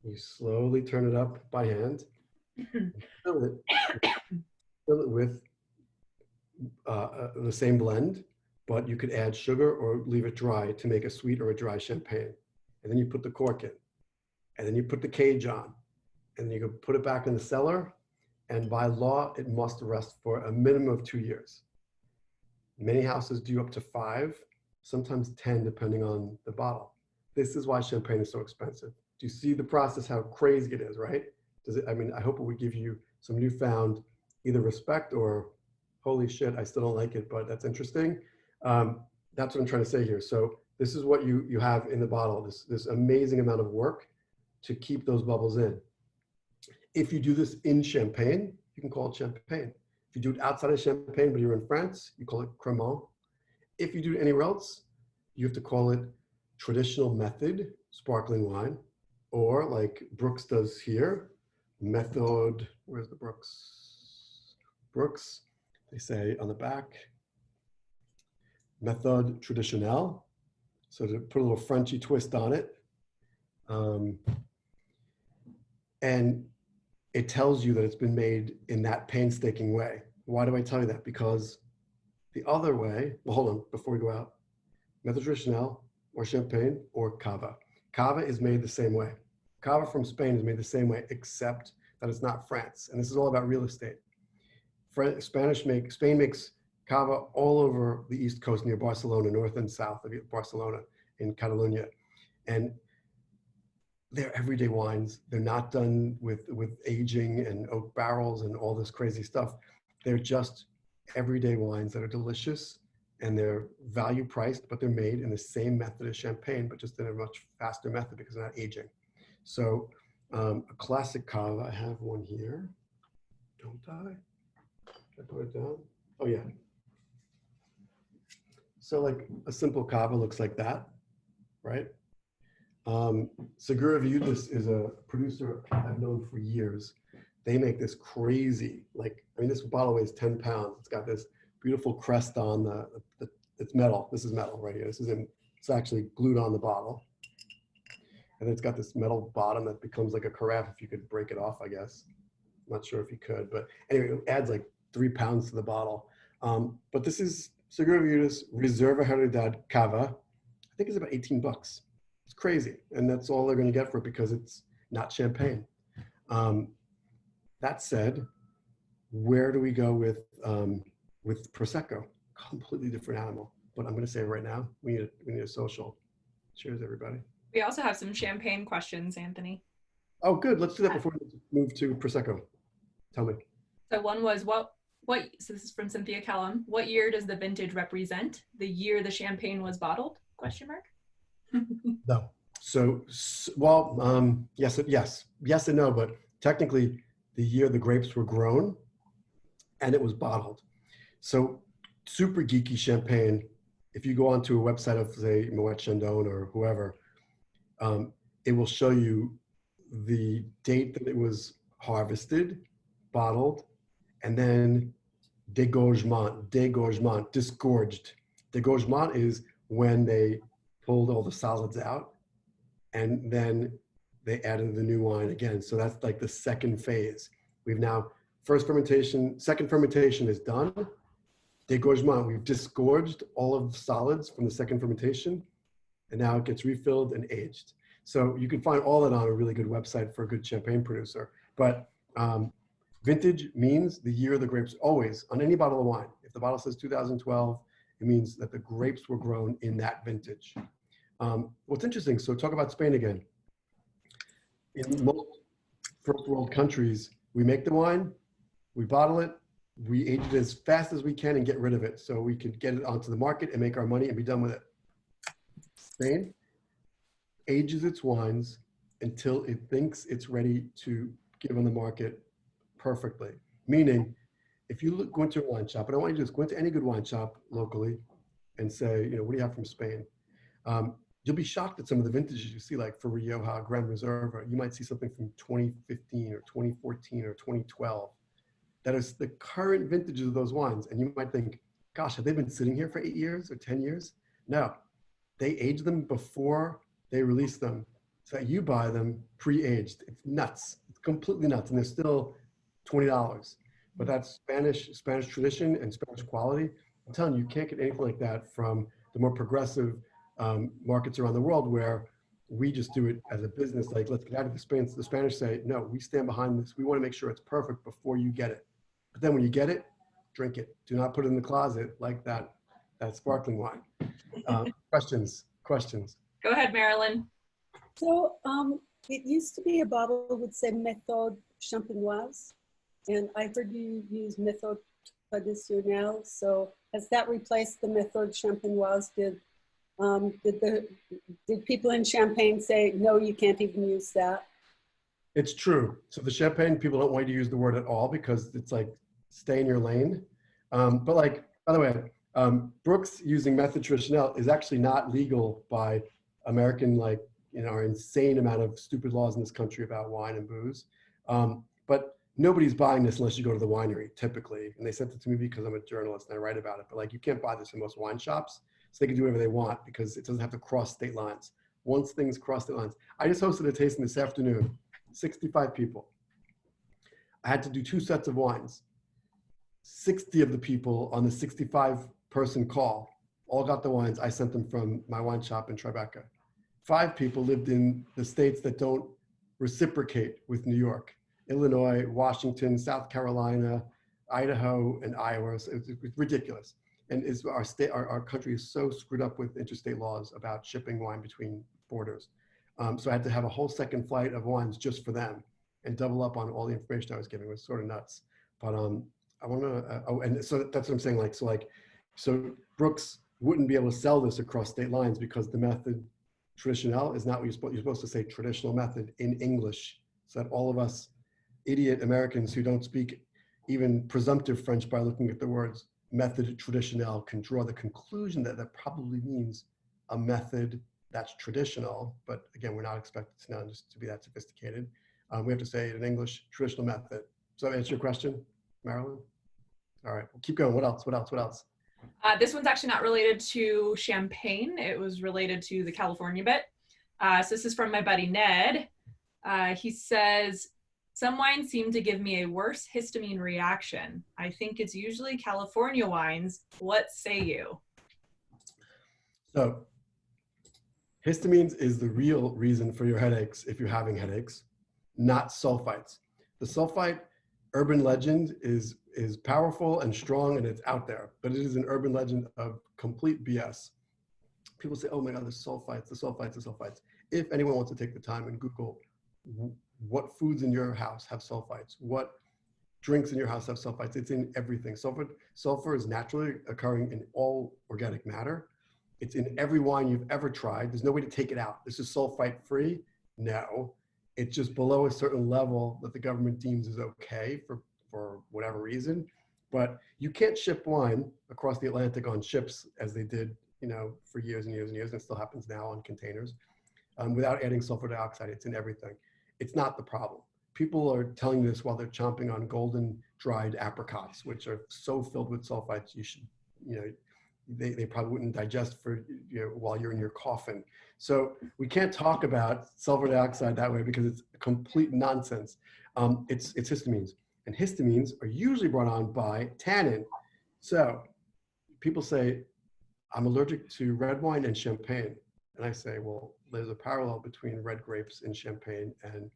you slowly turn it up by hand, fill it with the same blend, but you could add sugar or leave it dry to make a sweet or a dry champagne. And then you put the cork in, and then you put the cage on, and you can put it back in the cellar, and by law, it must rest for a minimum of 2 years. Many houses do up to 5, sometimes 10, depending on the bottle. This is why champagne is so expensive. Do you see the process, how crazy it is, right? I hope it would give you some newfound either respect or, holy shit, I still don't like it, but that's interesting. That's what I'm trying to say here. So this is what you have in the bottle, this amazing amount of work to keep those bubbles in. If you do this in champagne, you can call it champagne. If you do it outside of Champagne, but you're in France, you call it Cremant. If you do it anywhere else, you have to call it traditional method sparkling wine, or like Brooks does here, method, where's the Brooks? Brooks, they say on the back, method traditionnelle. So to put a little Frenchy twist on it. And it tells you that it's been made in that painstaking way. Why do I tell you that? Because the other way, well, hold on, before we go out, method traditionnelle or Champagne or Cava. Cava is made the same way. Cava from Spain is made the same way, except that it's not France. And this is all about real estate. Spain makes Cava all over the East Coast near Barcelona, north and south of Barcelona in Catalonia. And they're everyday wines. They're not done with aging and oak barrels and all this crazy stuff. They're just everyday wines that are delicious, and they're value priced, but they're made in the same method as Champagne, but just in a much faster method because they're not aging. So a classic Cava, I have one here. Don't I? Should I put it down? Oh yeah. So like a simple Cava looks like that, right? Segura Viudas is a producer I've known for years. They make this crazy, like, I mean, this bottle weighs 10 pounds. It's got this beautiful crest on it's metal. This is metal right here. It's actually glued on the bottle. And it's got this metal bottom that becomes like a carafe if you could break it off, I guess. I'm not sure if you could, but anyway, it adds like 3 pounds to the bottle. But this is Segura Viudas Reserva Heredad Cava. I think it's about 18 bucks. It's crazy. And that's all they're going to get for it because it's not Champagne. That said, where do we go with Prosecco? Completely different animal. But I'm going to say it right now, we need a social. Cheers, everybody. We also have some Champagne questions, Anthony. Oh, good. Let's do that before we move to Prosecco. Tell me. So one was so this is from Cynthia Kellum. What year does the vintage represent? The year the Champagne was bottled? Question mark. No. So, well, yes and no, but technically the year the grapes were grown and it was bottled. So super geeky Champagne, if you go onto a website of say Moet Chandon or whoever, it will show you the date that it was harvested, bottled, and then dégorgement, disgorged. Dégorgement is when they pulled all the solids out and then they added the new wine again. So that's like the second phase. We've now, second fermentation is done. Dégorgement, we've disgorged all of the solids from the second fermentation, and now it gets refilled and aged. So you can find all that on a really good website for a good Champagne producer. But vintage means the year of the grapes always, on any bottle of wine. If the bottle says 2012, it means that the grapes were grown in that vintage. What's interesting, so talk about Spain again. In most first world countries, we make the wine, we bottle it, we age it as fast as we can and get rid of it so we can get it onto the market and make our money and be done with it. Spain ages its wines until it thinks it's ready to give on the market perfectly. Meaning, if you go into a wine shop, and I want you to just go into any good wine shop locally and say, what do you have from Spain? You'll be shocked at some of the vintages you see, like for Rioja, Gran Reserva. You might see something from 2015 or 2014 or 2012. That is the current vintages of those wines. And you might think, gosh, have they been sitting here for 8 years or 10 years? No, they age them before they release them. So you buy them pre-aged. It's nuts. It's completely nuts. And they're still $20. But that's Spanish tradition and Spanish quality. I'm telling you, you can't get anything like that from the more progressive markets around the world where we just do it as a business. Like, let's get out of the Spanish. The Spanish say, no, we stand behind this. We want to make sure it's perfect before you get it. But then when you get it, drink it. Do not put it in the closet like that sparkling wine. Questions? Go ahead, Marilyn. So it used to be a bottle would say méthode champenoise, and I heard you use méthode traditionnelle. So has that replaced the méthode champenoise? Did people in Champagne say, no, you can't even use that? It's true. So the Champagne people don't want you to use the word at all because it's like stay in your lane. But like, by the way, Brooks using method traditionnel is actually not legal by American, like, our insane amount of stupid laws in this country about wine and booze. But nobody's buying this unless you go to the winery, typically. And they sent it to me because I'm a journalist and I write about it. But like, you can't buy this in most wine shops, so they can do whatever they want because it doesn't have to cross state lines. Once things cross state lines, I just hosted a tasting this afternoon, 65 people. I had to do 2 sets of wines. 60 of the people on the 65-person call all got the wines. I sent them from my wine shop in Tribeca. 5 people lived in the states that don't reciprocate with New York: Illinois, Washington, South Carolina, Idaho, and Iowa. So it's ridiculous. And our country is so screwed up with interstate laws about shipping wine between borders. So I had to have a whole second flight of wines just for them and double up on all the information I was giving. It was sort of nuts. But I want to, and so that's what I'm saying. So Brooks wouldn't be able to sell this across state lines because the method traditionnel is not what you're supposed to say traditional method in English, so that all of us idiot Americans who don't speak even presumptive French by looking at the words method traditionnel can draw the conclusion that that probably means a method that's traditional. But again, we're not expected to now just to be that sophisticated. We have to say it in English, traditional method. So answer your question, Marilyn? All right, we'll keep going. What else? This one's actually not related to champagne. It was related to the California bit. So this is from my buddy Ned. He says, some wines seem to give me a worse histamine reaction. I think it's usually California wines. What say you? So histamines is the real reason for your headaches if you're having headaches, not sulfites. The sulfite urban legend is powerful and strong, and it's out there, but it is an urban legend of complete BS. People say, oh my God, the sulfites. If anyone wants to take the time and Google what foods in your house have sulfites, what drinks in your house have sulfites, it's in everything. Sulfur is naturally occurring in all organic matter. It's in every wine you've ever tried. There's no way to take it out. This is sulfite free? No. It's just below a certain level that the government deems is okay for whatever reason. But you can't ship wine across the Atlantic on ships as they did, for years and years and years, and it still happens now on containers, without adding sulfur dioxide. It's in everything. It's not the problem. People are telling this while they're chomping on golden dried apricots, which are so filled with sulfites, they probably wouldn't digest for while you're in your coffin. So we can't talk about sulfur dioxide that way because it's complete nonsense. It's histamines, and histamines are usually brought on by tannin. So people say, I'm allergic to red wine and champagne. And I say, well, there's a parallel between red grapes and champagne and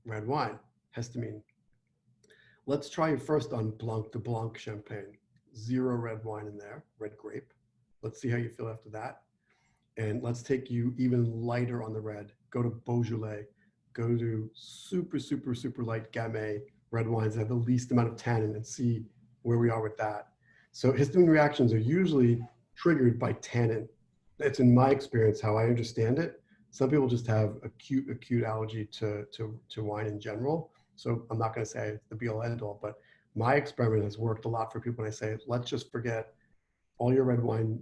red wine, histamine. Let's try it first on Blanc de Blanc champagne. 0 red wine in there, red grape. Let's see how you feel after that. And let's take you even lighter on the red. Go to Beaujolais. Go to super, super, super light Gamay red wines that have the least amount of tannin and see where we are with that. So histamine reactions are usually triggered by tannin. That's in my experience how I understand it. Some people just have acute allergy to wine in general. So I'm not going to say it's the be all end all, but my experiment has worked a lot for people when I say, let's just forget all your red wine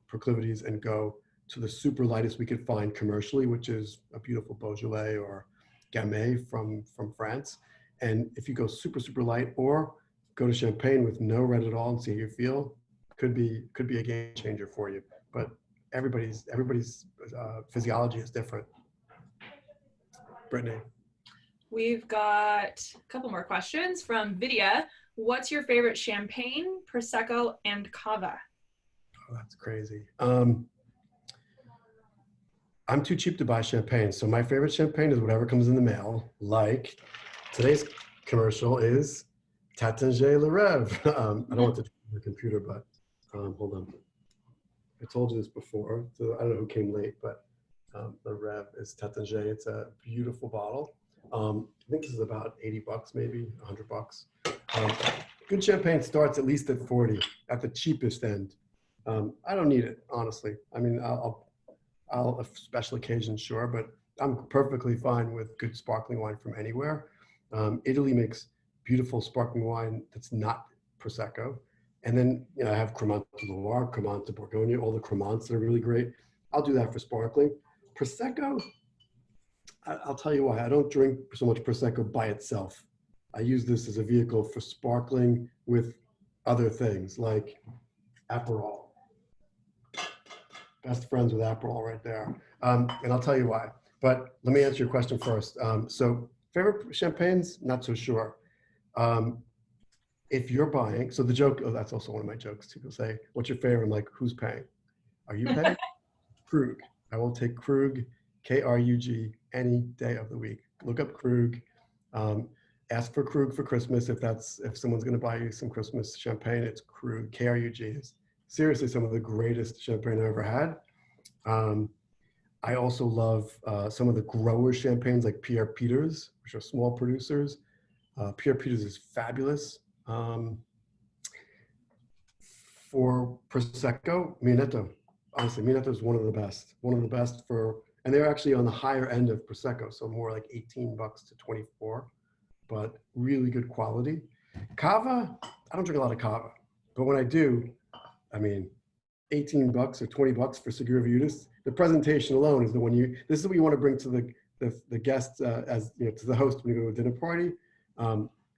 proclivities and go to the super lightest we could find commercially, which is a beautiful Beaujolais or Gamay from France. And if you go super, super light, or go to Champagne with no red at all and see how you feel, could be a game changer for you. But everybody's physiology is different. Brittany. We've got a couple more questions from Vidya. What's your favorite champagne, Prosecco, and Cava? Oh, that's crazy. I'm too cheap to buy champagne, so my favorite champagne is whatever comes in the mail. Like today's commercial is Taittinger Le Rêve. I don't want to the computer, but hold on. I told you this before, so I don't know who came late, but Le Rêve is Taittinger. It's a beautiful bottle. I think this is about 80 bucks, maybe 100 bucks. Good champagne starts at least at 40 at the cheapest end. I don't need it, honestly. I mean, I'll a special occasion, sure, but I'm perfectly fine with good sparkling wine from anywhere. Italy makes beautiful sparkling wine that's not Prosecco. And then, you know, I have Cremant de Loire, Cremant de Bourgogne, all the Cremants that are really great. I'll do that for sparkling. Prosecco, I'll tell you why. I don't drink so much Prosecco by itself. I use this as a vehicle for sparkling with other things like Aperol. Best friends with Aperol right there. And I'll tell you why. But let me answer your question first. So favorite champagnes? Not so sure. If you're buying, so the joke, oh, that's also one of my jokes. People say, what's your favorite? I'm like, who's paying? Are you paying? Krug. I will take Krug, Krug, any day of the week. Look up Krug. Ask for Krug for Christmas. If someone's going to buy you some Christmas champagne, it's Krug. Krug is seriously some of the greatest champagne I ever had. I also love some of the grower champagnes like Pierre Peters, which are small producers. Pierre Peters is fabulous. For Prosecco, Mianetto. Honestly, Mianetto is one of the best. One of the best and they're actually on the higher end of Prosecco, so more like $18 to $24, but really good quality. Cava, I don't drink a lot of Cava, but when I do, I mean, $18 or $20 for Segura Viudas. The presentation alone is the one this is what you want to bring to the guests as, you know, to the host when you go to a dinner party,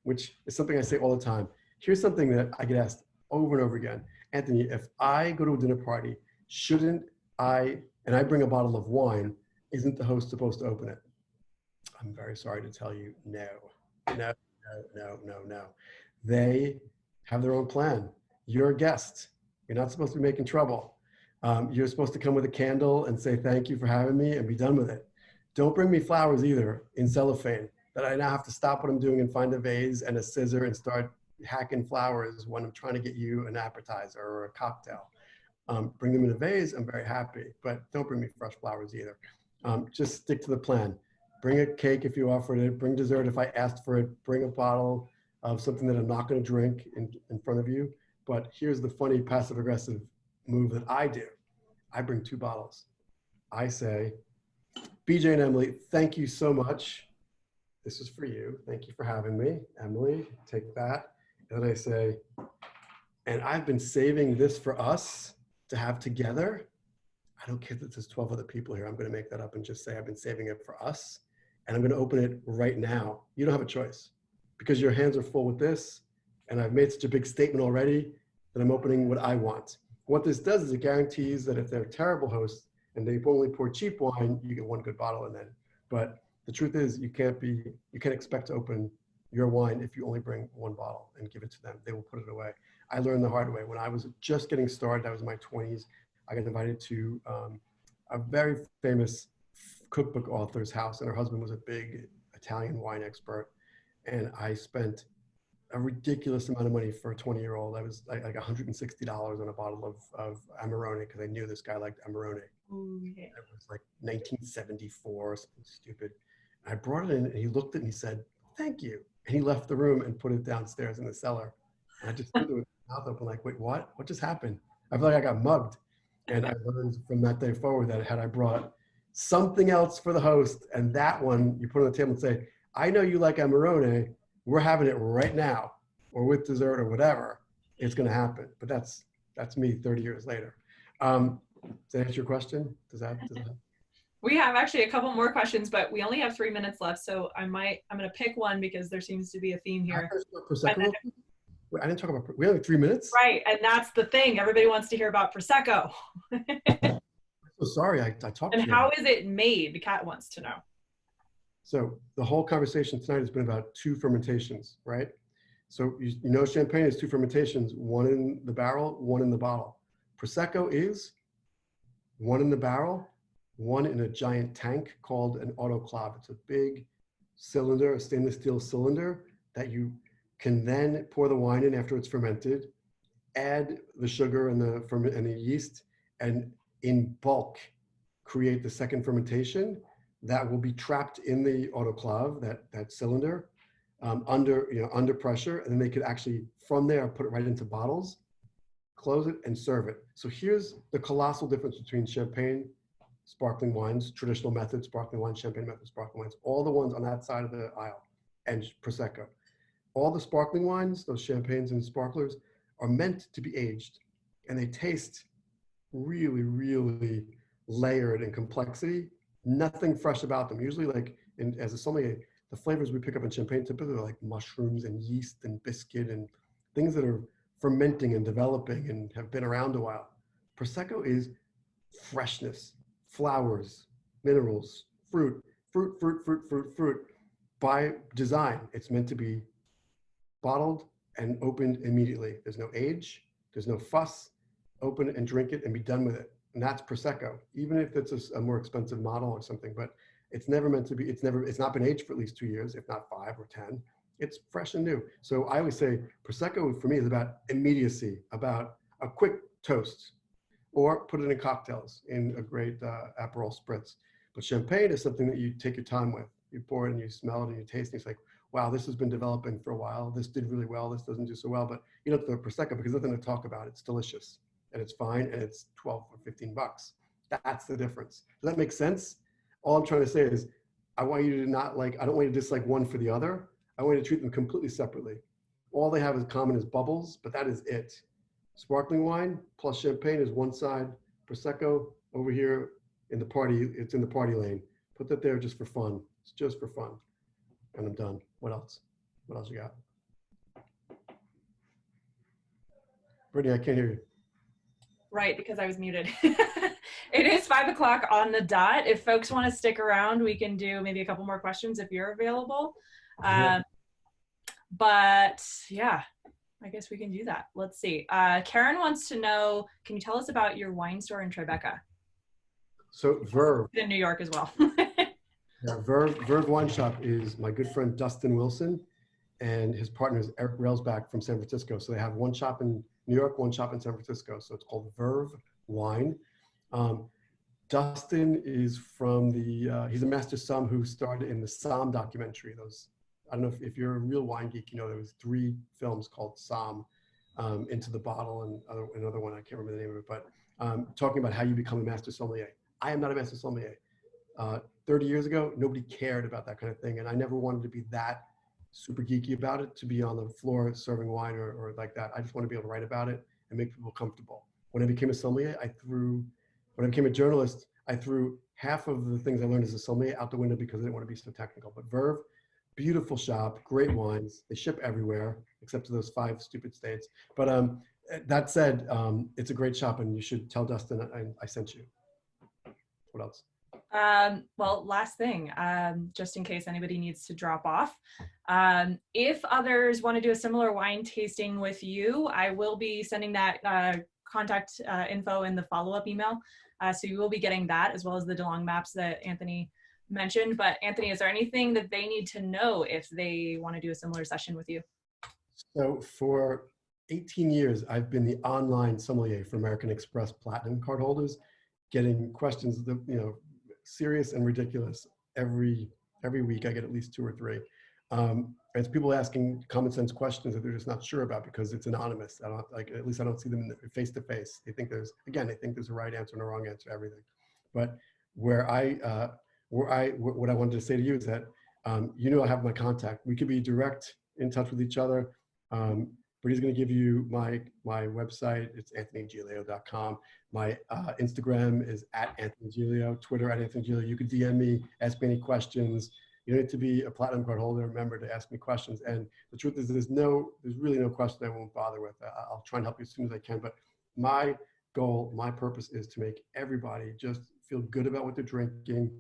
which is something I say all the time. Here's something that I get asked over and over again. Anthony, if I go to a dinner party, shouldn't I, and I bring a bottle of wine, isn't the host supposed to open it? I'm very sorry to tell you, no. They have their own plan. You're a guest. You're not supposed to be making trouble. You're supposed to come with a candle and say, thank you for having me, and be done with it. Don't bring me flowers either in cellophane that I now have to stop what I'm doing and find a vase and a scissor and start hacking flowers when I'm trying to get you an appetizer or a cocktail. Bring them in a vase, I'm very happy, but don't bring me fresh flowers either. Just stick to the plan. Bring a cake if you offered it, bring dessert if I asked for it, bring a bottle of something that I'm not gonna drink in front of you. But here's the funny passive aggressive move that I do. I bring 2 bottles. I say, BJ and Emily, thank you so much. This is for you. Thank you for having me. Emily, take that. And then I say, and I've been saving this for us to have together. I don't care that there's 12 other people here. I'm going to make that up and just say I've been saving it for us. And I'm going to open it right now. You don't have a choice because your hands are full with this. And I've made such a big statement already that I'm opening what I want. What this does is it guarantees that if they're terrible hosts and they only pour cheap wine, you get 1 good bottle and then. But the truth is you can't expect to open your wine if you only bring 1 bottle and give it to them. They will put it away. I learned the hard way. When I was just getting started, I was in my 20s. I got invited to a very famous cookbook author's house, and her husband was a big Italian wine expert. And I spent a ridiculous amount of money for a 20-year-old. I was like $160 on a bottle of Amarone because I knew this guy liked Amarone. Okay. It was like 1974, something stupid. And I brought it in, and he looked at it and he said, "Thank you." And he left the room and put it downstairs in the cellar. And I just stood there with my mouth open, like, "Wait, what? What just happened?" I feel like I got mugged. And I learned from that day forward that had I brought something else for the host, and that one you put on the table and say, "I know you like Amarone. We're having it right now," or with dessert or whatever, it's going to happen. But that's me 30 years later. Does that answer your question? Does that? We have actually a couple more questions, but we only have 3 minutes left. So I'm going to pick one because there seems to be a theme here. Wait, I didn't talk about, we only have 3 minutes? Right, and that's the thing. Everybody wants to hear about Prosecco. I'm so sorry, I talked to you. And how is it made? Kat wants to know. So the whole conversation tonight has been about 2 fermentations, right? So you know champagne is 2 fermentations, 1 in the barrel, 1 in the bottle. Prosecco is 1 in the barrel, 1 in a giant tank called an autoclave. It's a big cylinder, a stainless steel cylinder that you can then pour the wine in after it's fermented, add the sugar and the yeast, and in bulk create the second fermentation that will be trapped in the autoclave, that cylinder, under pressure, and then they could actually from there put it right into bottles, close it, and serve it. So here's the colossal difference between champagne, sparkling wines, traditional methods, sparkling wines, champagne methods, sparkling wines, all the ones on that side of the aisle, and Prosecco. all the sparkling wines, those champagnes and sparklers, are meant to be aged, and they taste really, really layered in complexity. Nothing fresh about them. Usually, like as a sommelier, the flavors we pick up in champagne typically are like mushrooms and yeast and biscuit and things that are fermenting and developing and have been around a while. Prosecco is freshness, flowers, minerals, fruit, by design. It's meant to be bottled and opened immediately. There's no age, there's no fuss. Open it and drink it and be done with it. And that's Prosecco, even if it's a more expensive model or something, but it's never meant to be, it's not been aged for at least 2 years, if not 5 or 10. It's fresh and new. So I always say Prosecco for me is about immediacy, about a quick toast, or put it in cocktails in a great Aperol spritz. But champagne is something that you take your time with. You pour it and you smell it and you taste it. It's like, wow, this has been developing for a while. This did really well. This doesn't do so well. But you don't have to Prosecco because there's nothing to talk about. It's delicious and it's fine and it's 12 or 15 bucks. That's the difference. Does that make sense? All I'm trying to say is I want you to not like, I don't want you to dislike one for the other. I want you to treat them completely separately. All they have in common is bubbles, but that is it. Sparkling wine plus champagne is one side. Prosecco over here in the party, it's in the party lane. Put that there just for fun. It's just for fun. And I'm done. What else? What else you got? Brittany, I can't hear you. Right, because I was muted. It is 5 o'clock on the dot. If folks want to stick around, we can do maybe a couple more questions if you're available. Yeah. But yeah, I guess we can do that. Let's see. Karen wants to know, can you tell us about your wine store in Tribeca? So Verve. In New York as well. Yeah, Verve Wine Shop is my good friend Dustin Wilson and his partner is Eric Railsback from San Francisco. So they have one shop in New York, one shop in San Francisco. So it's called Verve Wine. Dustin is from he's a master somm who started in the Somm documentary. Those, I don't know if you're a real wine geek, you know, there was 3 films called Somm, Into the Bottle and another one, I can't remember the name of it, but talking about how you become a master sommelier. I am not a master sommelier. 30 years ago, nobody cared about that kind of thing. And I never wanted to be that super geeky about it, to be on the floor serving wine or like that. I just want to be able to write about it and make people comfortable. When I became a sommelier, when I became a journalist, I threw half of the things I learned as a sommelier out the window because I didn't want to be so technical. But Verve, beautiful shop, great wines. They ship everywhere except to those 5 stupid states. But that said, it's a great shop and you should tell Dustin I sent you. What else? Well, last thing, just in case anybody needs to drop off. If others want to do a similar wine tasting with you, I will be sending that contact info in the follow-up email. So you will be getting that as well as the DeLong maps that Anthony mentioned. But Anthony, is there anything that they need to know if they want to do a similar session with you? So for 18 years, I've been the online sommelier for American Express Platinum card holders, getting questions that, you know, serious and ridiculous every week. I get at least 2 or 3. It's people asking common sense questions that they're just not sure about because it's anonymous. I don't like, at least I don't see them face to face. They think there's a right answer and a wrong answer to everything. But what I wanted to say to you is that you know I have my contact. We could be direct in touch with each other. But he's going to give you my website. It's anthonygiglio.com. My Instagram is @AnthonyGiglio, Twitter @AnthonyGiglio. You could DM me, ask me any questions. You don't need to be a platinum card holder. Remember to ask me questions. And the truth is, there's really no question I won't bother with. I'll try and help you as soon as I can. But my goal, my purpose is to make everybody just feel good about what they're drinking,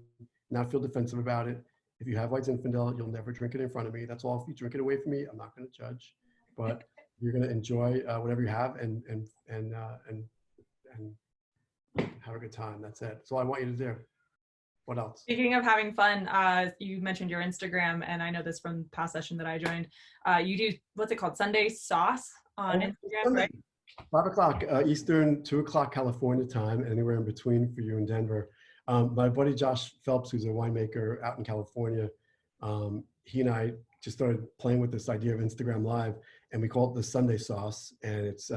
not feel defensive about it. If you have White Zinfandel, you'll never drink it in front of me. That's all. If you drink it away from me, I'm not going to judge. But you're going to enjoy whatever you have and have a good time. That's it. That's all I want you to do. What else? Speaking of having fun, you mentioned your Instagram, and I know this from the past session that I joined. You do, what's it called? Sunday Sauce on Instagram, Sunday. right? 5 o'clock Eastern, 2 o'clock California time, anywhere in between for you in Denver. My buddy Josh Phelps, who's a winemaker out in California, he and I just started playing with this idea of Instagram Live, and we call it the Sunday Sauce. And it's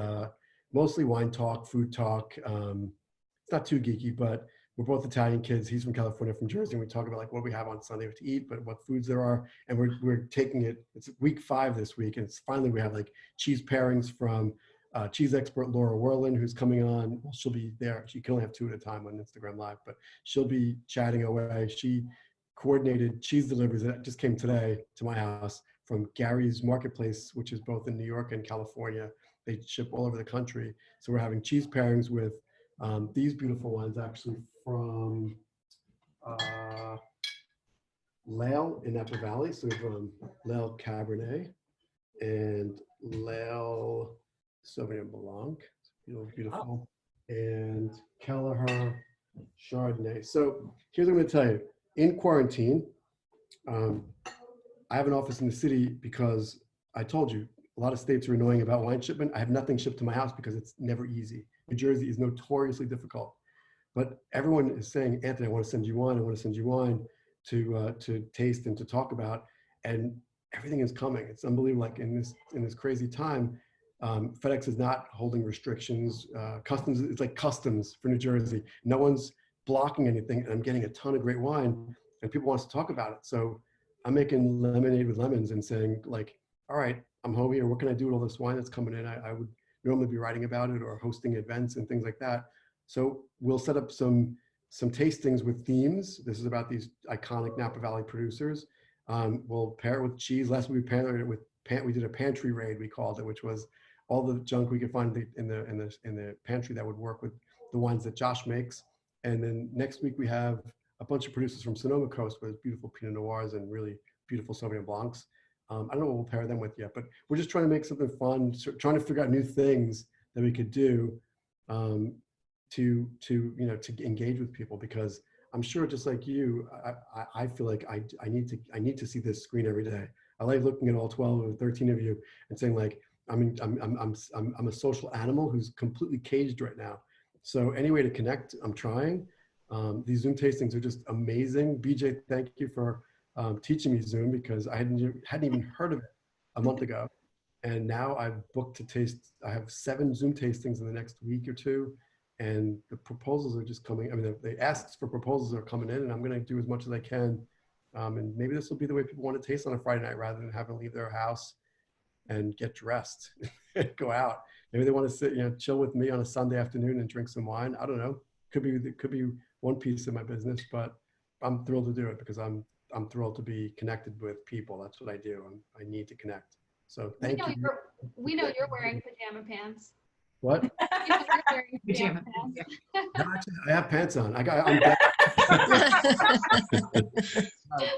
mostly wine talk, food talk. It's not too geeky, but we're both Italian kids. He's from California, from Jersey, and we talk about like what we have on Sunday to eat, but what foods there are. And we're taking it, it's week 5 this week, and it's finally we have like cheese pairings from cheese expert Laura Werlin, who's coming on. Well, she'll be there. She can only have 2 at a time on Instagram Live, but she'll be chatting away. She coordinated cheese deliveries that just came today to my house from Gary's Marketplace, which is both in New York and California. They ship all over the country. So we're having cheese pairings with these beautiful ones actually from Lale in Napa Valley. So we have Lale Cabernet and Lale Sauvignon Blanc. Beautiful. And Kelleher Chardonnay. So here's what I'm going to tell you. In quarantine, I have an office in the city because I told you, a lot of states are annoying about wine shipment. I have nothing shipped to my house because it's never easy. New Jersey is notoriously difficult. But everyone is saying, Anthony, I want to send you wine. I want to send you wine to taste and to talk about. And everything is coming. It's unbelievable. Like in this crazy time, FedEx is not holding restrictions. Customs, it's like customs for New Jersey. No one's blocking anything, and I'm getting a ton of great wine, and people want us to talk about it. So I'm making lemonade with lemons and saying like, all right, I'm home here. What can I do with all this wine that's coming in? I would normally be writing about it or hosting events and things like that. So we'll set up some tastings with themes. This is about these iconic Napa Valley producers. We'll pair it with cheese. Last week we paired it with we did a pantry raid, we called it, which was all the junk we could find in the pantry that would work with the wines that Josh makes. And then next week we have a bunch of producers from Sonoma Coast with beautiful Pinot Noirs and really beautiful Sauvignon Blancs. I don't know what we'll pair them with yet, but we're just trying to make something fun, trying to figure out new things that we could do to engage with people, because I'm sure just like you, I feel like I need to see this screen every day. I like looking at all 12 or 13 of you and saying like, I'm a social animal who's completely caged right now. So any way to connect, I'm trying. These Zoom tastings are just amazing. BJ, thank you for teaching me Zoom, because I hadn't even heard of it a month ago. And now I've booked to taste, I have 7 Zoom tastings in the next week or 2. And the proposals are just coming. I mean, the asks for proposals are coming in, and I'm going to do as much as I can. And maybe this will be the way people want to taste on a Friday night rather than having to leave their house and get dressed and go out. Maybe they want to sit, chill with me on a Sunday afternoon and drink some wine. I don't know. Could be one piece of my business, but I'm thrilled to do it because I'm thrilled to be connected with people. That's what I do. I need to connect. So thank you. We know you're wearing pajama pants. What? You know you're wearing pajama pants. No, actually, I have pants on.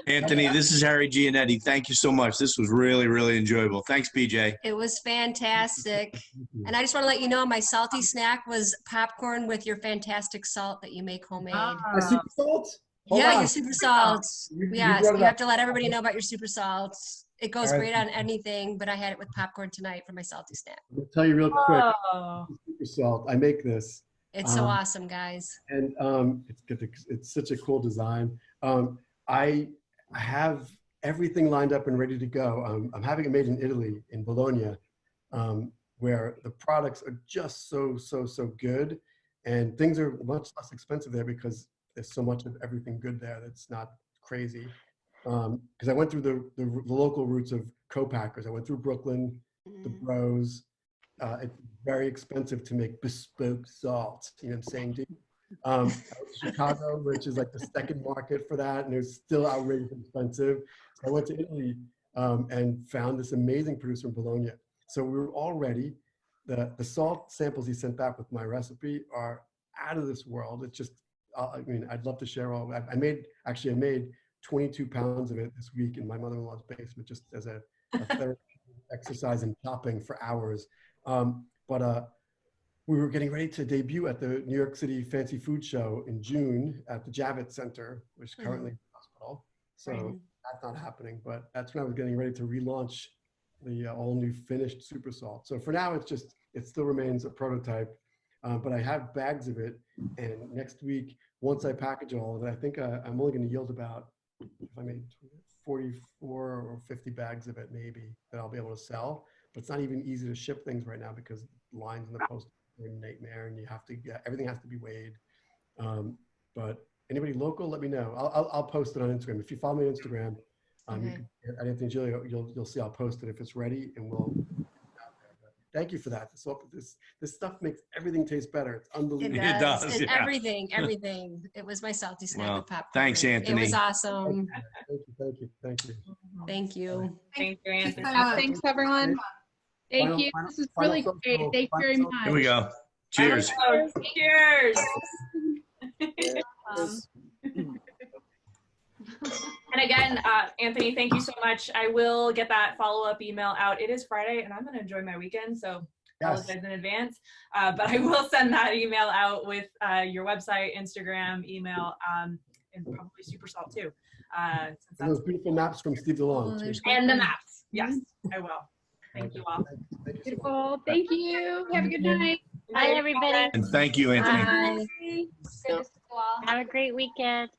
Anthony, this is Harry Gianetti. Thank you so much. This was really, really enjoyable. Thanks, BJ. It was fantastic. And I just want to let you know my salty snack was popcorn with your fantastic salt that you make homemade. Super salt? Yeah, your super salts. Yes, you have to let everybody up. know about your super salts. It goes great on anything, but I had it with popcorn tonight for my salty snack. I'll tell you real quick. Super salt. I make this. It's so awesome, guys. And it's such a cool design. I have everything lined up and ready to go. I'm having it made in Italy, in Bologna, where the products are just so good, and things are much less expensive there because there's so much of everything good there that's not crazy. Because I went through the local routes of co-packers. I went through Brooklyn, the Bros. It's very expensive to make bespoke salt. You know what I'm saying, dude? Chicago, which is like the second market for that, and it's still outrageously expensive. So I went to Italy and found this amazing producer in Bologna. So we were all ready. The salt samples he sent back with my recipe are out of this world. It's just, I mean, I'd love to share all. I made 22 pounds of it this week in my mother-in-law's basement, just as a therapy exercise and chopping for hours. But we were getting ready to debut at the New York City Fancy Food Show in June at the Javits Center, which is currently a hospital. So that's not happening, but that's when I was getting ready to relaunch the all new finished super salt. So for now, it still remains a prototype, but I have bags of it. And next week, once I package all of it, I think I'm only going to yield about, if I made 44 or 50 bags of it, maybe, that I'll be able to sell. But it's not even easy to ship things right now because lines in the post are a nightmare, and you have to everything has to be weighed. But anybody local, let me know. I'll post it on Instagram. If you follow me on Instagram, Okay. at Anthony Giglio, you'll see I'll post it if it's ready, and we'll. Thank you for that. This stuff makes everything taste better. It's It unbelievable. does. does, It- yeah. Everything. It was my salty snack Well, with popcorn. thanks, Anthony. It was awesome. Thank you. Thank you. Thank you, Anthony. Thanks, everyone. Thank Final- you. final- This is final really social- great. Thank you very final much. Here we go. Cheers. Cheers. And again, Anthony, thank you so much. I will get that follow-up email out. It is Friday, and I'm going to enjoy my weekend, so Yes. apologize in advance. But I will send that email out with your website, Instagram, email, and probably Super Salt too. Since And those that's, beautiful maps from Steve DeLong. Oh, too. there's and the maps. Yes, I will. Thank you all. Thank you so much. Beautiful. Thank you. Have a good night. Bye, everybody. And thank you, Anthony. Bye. Good to see you all. Have a great weekend.